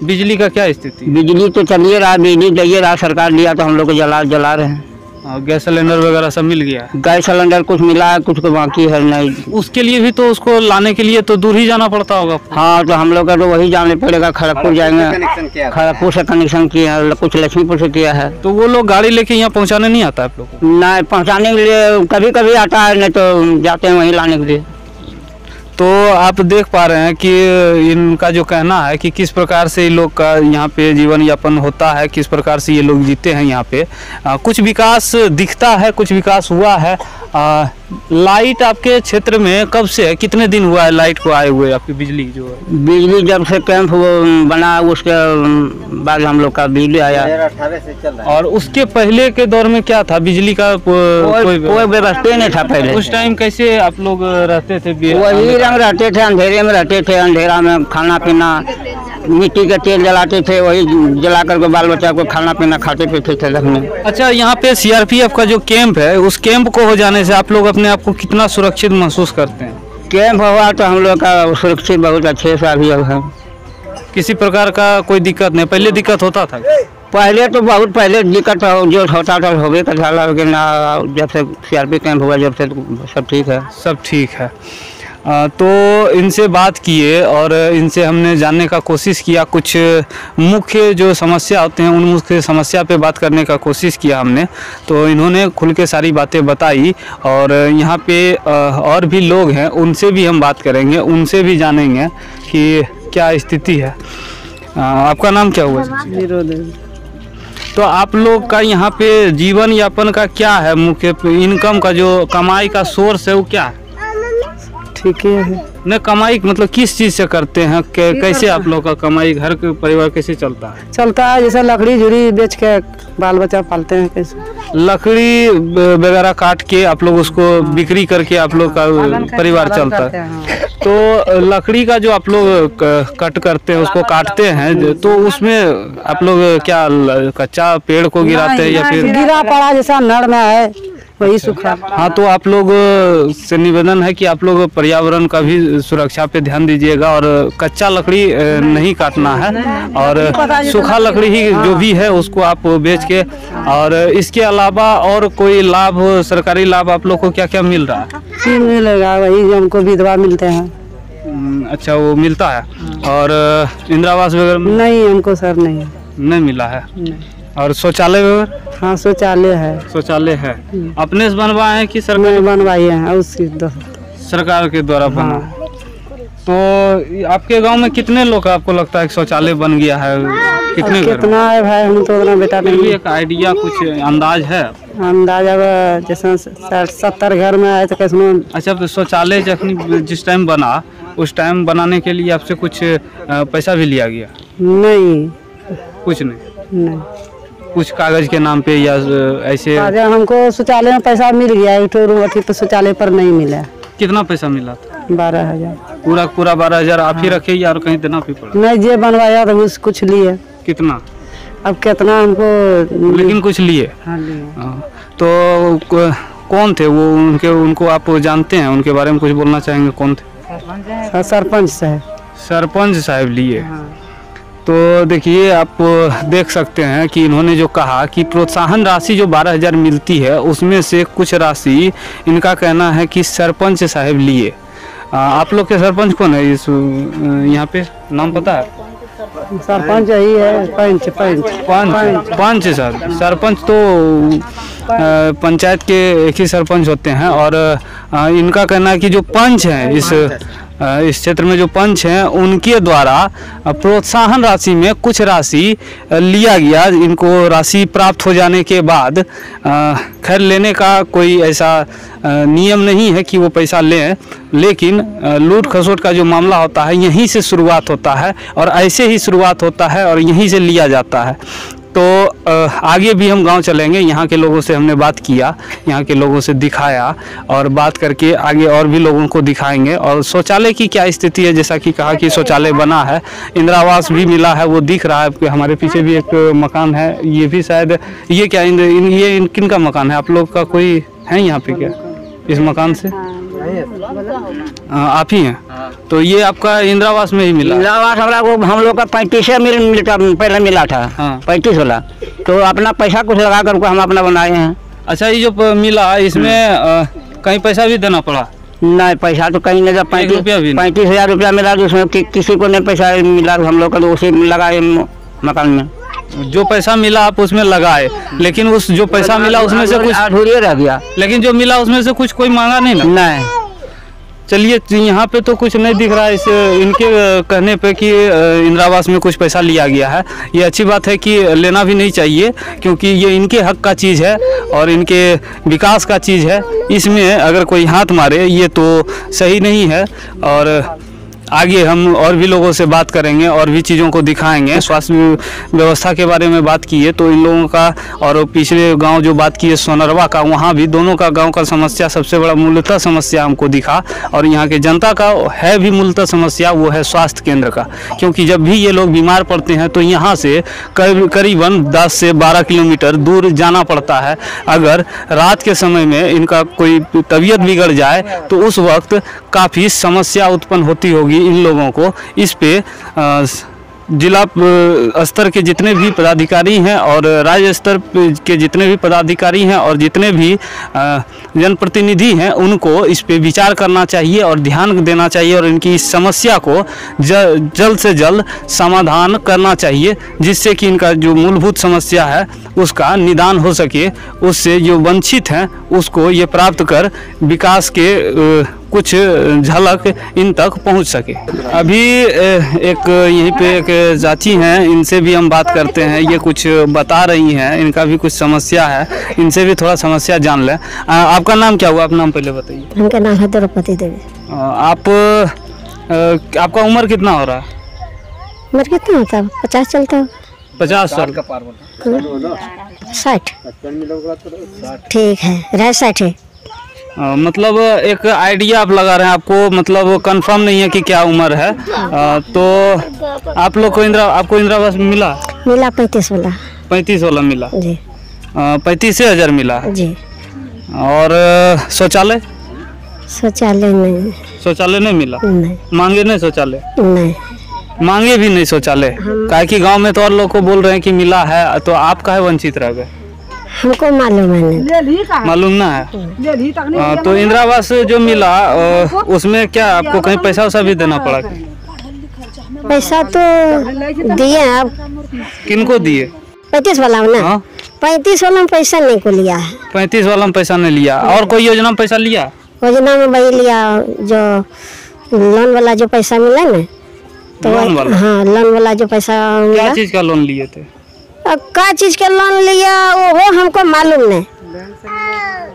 बिजली का क्या स्थिति? बिजली तो चलिए रहा, बिजली दे रहा, सरकार दिया तो हम लोग जला रहे हैं। गैस सिलेंडर वगैरह सब मिल गया? गैस सिलेंडर कुछ मिला है, कुछ को बाकी है नहीं। उसके लिए भी तो उसको लाने के लिए तो दूर ही जाना पड़ता होगा? हाँ, तो हम लोग का तो वही जाने पड़ेगा, खड़गपुर जाएंगे। खड़गपुर से कनेक्शन किया है, कुछ लक्ष्मीपुर से किया है। तो वो लोग गाड़ी लेके यहाँ पहुँचाने नहीं आता है आप लोग? नहीं, पहुँचाने के लिए कभी कभी आता है, नहीं तो जाते हैं वहीं लाने के लिए। तो आप देख पा रहे हैं कि इनका जो कहना है कि किस प्रकार से ये लोग का यहाँ पे जीवन यापन होता है, किस प्रकार से ये लोग जीते हैं यहाँ पे। कुछ विकास दिखता है, कुछ विकास हुआ है। लाइट आपके क्षेत्र में कब से है, कितने दिन हुआ है लाइट को आए हुए? आपकी बिजली जो है, बिजली जब से कैंप बना उसके बाद हम लोग का बिजली आया। 2018 से चल रहा है। और उसके पहले के दौर में क्या था? बिजली का कोई व्यवस्था नहीं था पहले। उस टाइम कैसे आप लोग रहते थे? वही रंग रहते थे, अंधेरे में रहते थे, अंधेरा में खाना पीना, मिट्टी का तेल जलाते थे, वही जला करके बाल बच्चा को खाना पीना खाते पीते थे में। अच्छा, यहाँ पे सीआरपीएफ का जो कैंप है, उस कैंप को हो जाने से आप लोग अपने आप को कितना सुरक्षित महसूस करते हैं? कैंप हुआ तो हम लोग का सुरक्षित बहुत अच्छे से अभी अब है। किसी प्रकार का कोई दिक्कत नहीं, पहले दिक्कत होता था? पहले तो बहुत पहले दिक्कत जो होता था हो गए था, लेकिन जब से CRP कैंप हुआ जब से सब ठीक है। सब ठीक है। तो इनसे बात किए और इनसे हमने जानने का कोशिश किया, कुछ मुख्य जो समस्या होते हैं उन मुख्य समस्या पे बात करने का कोशिश किया हमने। तो इन्होंने खुल के सारी बातें बताई और यहाँ पे और भी लोग हैं उनसे भी हम बात करेंगे, उनसे भी जानेंगे कि क्या स्थिति है। आपका नाम क्या हुआ? तो आप लोग का यहाँ पे जीवन यापन का क्या है, मुख्य इनकम का जो कमाई का सोर्स है वो क्या है? ठीक है न कमाई मतलब किस चीज़ से करते हैं, कैसे आप लोग का कमाई, घर के परिवार कैसे चलता है? चलता है जैसे लकड़ी जुड़ी बेच के बाल बच्चा पालते हैं। कैसे लकड़ी वगैरह काट के आप लोग उसको बिक्री करके आप लोग का परिवार चलता है। तो लकड़ी का जो आप लोग कट करते हैं, उसको काटते हैं, तो उसमें आप लोग क्या कच्चा पेड़ को गिराते हैं या फिर गिरा पड़ा जैसा नड़ में है वही सूखा? हाँ, तो आप लोग से निवेदन है कि आप लोग पर्यावरण का भी सुरक्षा पे ध्यान दीजिएगा और कच्चा लकड़ी नहीं काटना है और सूखा लकड़ी ही जो भी है उसको आप बेच के। और इसके अलावा और कोई लाभ, सरकारी लाभ आप लोग को क्या क्या मिल रहा है? मिलेगा वही हमको विधवा मिलते हैं। अच्छा, वो मिलता है। और इंदिरा आवास वगैरह नहीं हमको सर नहीं मिला है। और शौचालय वगैरह? हाँ शौचालय है। शौचालय है अपने से बनवाए हैं कि सरकार बनवाए हैं? उसकी सरकार के द्वारा बना। तो आपके गांव में कितने लोग आपको लगता है कि शौचालय बन गया है? कितने कितना है भाई, हम तो उतना बेटा नहीं। एक आइडिया, कुछ अंदाज है? अंदाज अब जैसे 60-70 घर में आए तो कैसे। अच्छा, तो शौचालय जिस टाइम बना उस टाइम बनाने के लिए आपसे कुछ पैसा भी लिया गया? नहीं, कुछ नहीं। कुछ कागज के नाम पे या ऐसे? हमको शौचालय में पैसा मिल गया, एक तो शौचालय पर नहीं मिला। कितना पैसा मिला था? 12,000। पूरा 12,000 आप ही रखे या और कहीं देना भी पड़ा? नहीं, जे बनवाया तो उस कुछ लिए। कितना? अब कितना हमको, लेकिन कुछ लिए। तो कौन थे वो? उनको आप जानते हैं? उनके बारे में कुछ बोलना चाहेंगे? कौन थे? सरपंच साहब। सरपंच साहब लिए। तो देखिए, आप देख सकते हैं कि इन्होंने जो कहा कि प्रोत्साहन राशि जो 12,000 मिलती है उसमें से कुछ राशि इनका कहना है कि सरपंच साहब लिए। आप लोग के सरपंच कौन है इस यहाँ पे, नाम पता है? सरपंच यही है, पंच सर। सरपंच तो पंचायत के एक ही सरपंच होते हैं और इनका कहना है कि जो पंच हैं इस क्षेत्र में जो पंच हैं उनके द्वारा प्रोत्साहन राशि में कुछ राशि लिया गया। इनको राशि प्राप्त हो जाने के बाद खैर लेने का कोई ऐसा नियम नहीं है कि वो पैसा लें, लेकिन लूट खसोट का जो मामला होता है यहीं से शुरुआत होता है और ऐसे ही शुरुआत होता है और यहीं से लिया जाता है। तो आगे भी हम गांव चलेंगे, यहाँ के लोगों से हमने बात किया, यहाँ के लोगों से दिखाया और बात करके आगे और भी लोगों को दिखाएंगे। और शौचालय की क्या स्थिति है, जैसा कि कहा कि शौचालय बना है, इंदिरा आवास भी मिला है, वो दिख रहा है। हमारे पीछे भी एक मकान है, ये भी शायद, ये क्या ये किन का मकान है? आप लोग का कोई है यहाँ पे क्या इस मकान से? आप ही हैं? तो ये आपका इंदिरा आवास में ही मिला? इंदिरा आवास हम लोग का 35 मिलता पहले मिला था। हाँ। 35 वाला, तो अपना पैसा कुछ लगा कर हम अपना बनाए हैं। अच्छा, ये जो मिला इसमें कहीं पैसा भी देना पड़ा? नहीं, पैसा तो कहीं नहीं, 35,000 रुपया मिला, तो उसमें किसी को नहीं पैसा मिला, हम लोग का तो उसी लगाए मकान में। जो पैसा मिला आप उसमें लगाए, लेकिन उस जो पैसा मिला उसमें से कुछ अधूरी रह गया। लेकिन जो मिला उसमें से कुछ कोई मांगा नहीं ना? नहीं। चलिए, यहाँ पे तो कुछ नहीं दिख रहा है इस इनके कहने पे कि इंदिरा आवास में कुछ पैसा लिया गया है। ये अच्छी बात है कि लेना भी नहीं चाहिए, क्योंकि ये इनके हक का चीज़ है और इनके विकास का चीज़ है। इसमें अगर कोई हाथ मारे ये तो सही नहीं है। और आगे हम और भी लोगों से बात करेंगे और भी चीज़ों को दिखाएंगे। स्वास्थ्य व्यवस्था के बारे में बात की है तो इन लोगों का, और पिछले गांव जो बात की है सोनरवा का, वहाँ भी दोनों का गांव का समस्या सबसे बड़ा मूलतः समस्या हमको दिखा, और यहाँ के जनता का है भी मूलतः समस्या, वो है स्वास्थ्य केंद्र का। क्योंकि जब भी ये लोग बीमार पड़ते हैं तो यहाँ से करीबन 10 से 12 किलोमीटर दूर जाना पड़ता है। अगर रात के समय में इनका कोई तबीयत बिगड़ जाए तो उस वक्त काफ़ी समस्या उत्पन्न होती होगी इन लोगों को। इस पे जिला स्तर के जितने भी पदाधिकारी हैं और राज्य स्तर के जितने भी पदाधिकारी हैं और जितने भी जनप्रतिनिधि हैं, उनको इस पे विचार करना चाहिए और ध्यान देना चाहिए और इनकी इस समस्या को जल्द से जल्द समाधान करना चाहिए, जिससे कि इनका जो मूलभूत समस्या है उसका निदान हो सके, उससे जो वंचित हैं उसको ये प्राप्त कर विकास के कुछ झलक इन तक पहुंच सके। अभी एक यहीं पे एक चाची हैं, इनसे भी हम बात करते हैं। ये कुछ बता रही हैं, इनका भी कुछ समस्या है, इनसे भी थोड़ा समस्या जान लें। आपका नाम क्या हुआ? आप नाम पहले बताइए। उनका नाम है द्रौपदी देवी। आपका उम्र कितना हो रहा है? उम्र कितना होता है? 50 चलता है। 50 साल का? 60। ठीक है, रह 60 है। मतलब एक आइडिया आप लगा रहे हैं, आपको मतलब कंफर्म नहीं है कि क्या उम्र है। तो आप लोग को आपको इंदिरा आवास मिला? 35 वाला। 35 वाला मिला जी। 35,000 मिला जी। और शौचालय? शौचालय नहीं। शौचालय नहीं मिला? नहीं। मांगे नहीं शौचालय? नहीं मांगे भी नहीं शौचालय। काहे कि गांव में तो और लोग को बोल रहे हैं कि मिला है, तो आप काहे वंचित रह गए? हमको मालूम है नहीं। मालूम ना है। तो इंदिरा आवास जो मिला उसमें क्या आपको कहीं पैसा वैसा भी देना पड़ा? पैसा तो दिए आप। किनको दिए? 35 वाला में ना। हाँ? 35 वाला में पैसा नहीं को लिया है। 35 वाला में पैसा नहीं लिया। और कोई योजना में पैसा लिया? योजना में वही लिया जो लोन वाला जो पैसा मिला ना, तो लोन वाला? हाँ, लोन वाला जो पैसा मिला। क्या चीज का लोन लिए थे? क्या चीज का लोन लिया वो हमको मालूम नहीं।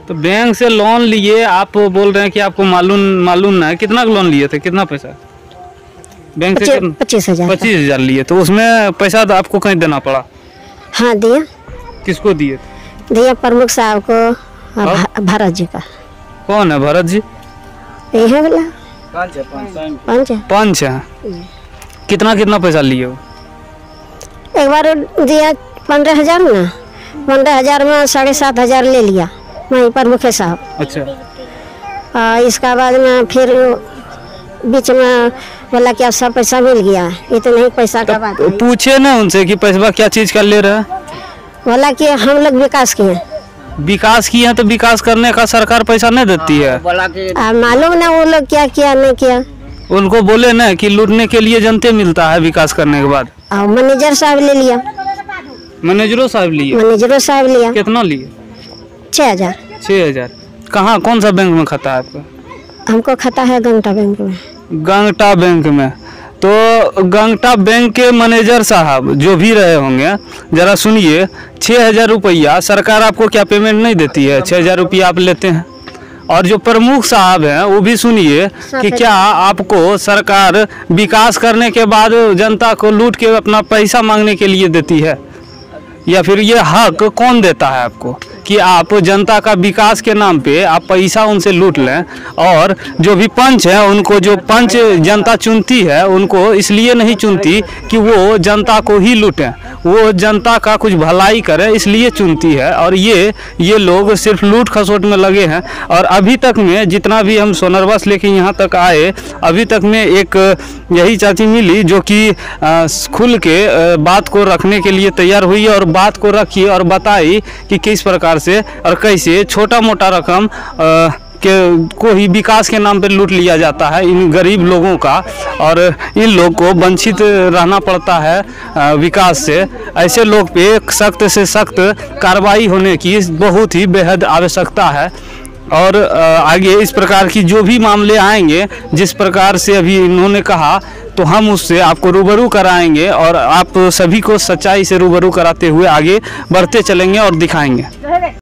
तो बैंक से लोन लिए, आप बोल रहे हैं कि आपको मालूम ना है। कितना लोन लिए थे? कितना पैसा बैंक से? 25,000। 25,000 लिए। तो उसमें पैसा तो आपको कहीं देना पड़ा? हाँ दिया। किसको दिए? दिया प्रमुख साहब को, भरत जी का। कौन है भरत जी? यही है बोला पंच है। कितना पैसा लिए हो? एक बार दिया 15,000 ना, 15,000 में 7,500 ले लिया वहीं पर मुखिया साहब। अच्छा। इसका बाद में फिर बीच में बोला कि अब सब पैसा मिल गया, इतना ही पैसा का बात। पूछे ना उनसे कि पैसा क्या चीज का ले रहा है? बोला कि हम लोग विकास किए। विकास किए हैं तो विकास करने का सरकार पैसा नहीं देती है। मालूम ना वो लोग क्या किया नहीं किया। उनको बोले ना कि लूटने के लिए जनते मिलता है विकास करने के बाद। मैनेजर साहब ले लिया। मैनेजरों साहब लिए? मैनेजरों साहब लिया। कितना लिए? 6,000। 6,000। कहाँ, कौन सा बैंक में खाता है आपका? हमको खाता है गंगटा बैंक में। गंगटा बैंक में। तो गंगटा बैंक के मैनेजर साहब जो भी रहे होंगे, जरा सुनिए, 6,000 रुपया सरकार आपको क्या पेमेंट नहीं देती है? 6,000 रुपया आप लेते हैं। और जो प्रमुख साहब हैं वो भी सुनिए कि क्या आपको सरकार विकास करने के बाद जनता को लूट के अपना पैसा मांगने के लिए देती है, या फिर ये हक कौन देता है आपको कि आप जनता का विकास के नाम पे आप पैसा उनसे लूट लें? और जो भी पंच है, उनको जो पंच जनता चुनती है उनको इसलिए नहीं चुनती कि वो जनता को ही लूटें, वो जनता का कुछ भलाई करे इसलिए चुनती है। और ये लोग सिर्फ लूट खसोट में लगे हैं। और अभी तक में जितना भी हम सोनरवा से लेके यहाँ तक आए, अभी तक में एक यही चाची मिली जो कि खुल के बात को रखने के लिए तैयार हुई और बात को रखी और बताई कि किस प्रकार से और कैसे छोटा मोटा रकम को ही विकास के नाम पे लूट लिया जाता है इन गरीब लोगों का, और इन लोग को वंचित रहना पड़ता है विकास से। ऐसे लोग पे सख्त से सख्त कार्रवाई होने की बहुत ही बेहद आवश्यकता है। और आगे इस प्रकार की जो भी मामले आएंगे, जिस प्रकार से अभी इन्होंने कहा, तो हम उससे आपको रूबरू कराएंगे और आप सभी को सच्चाई से रूबरू कराते हुए आगे बढ़ते चलेंगे और दिखाएंगे।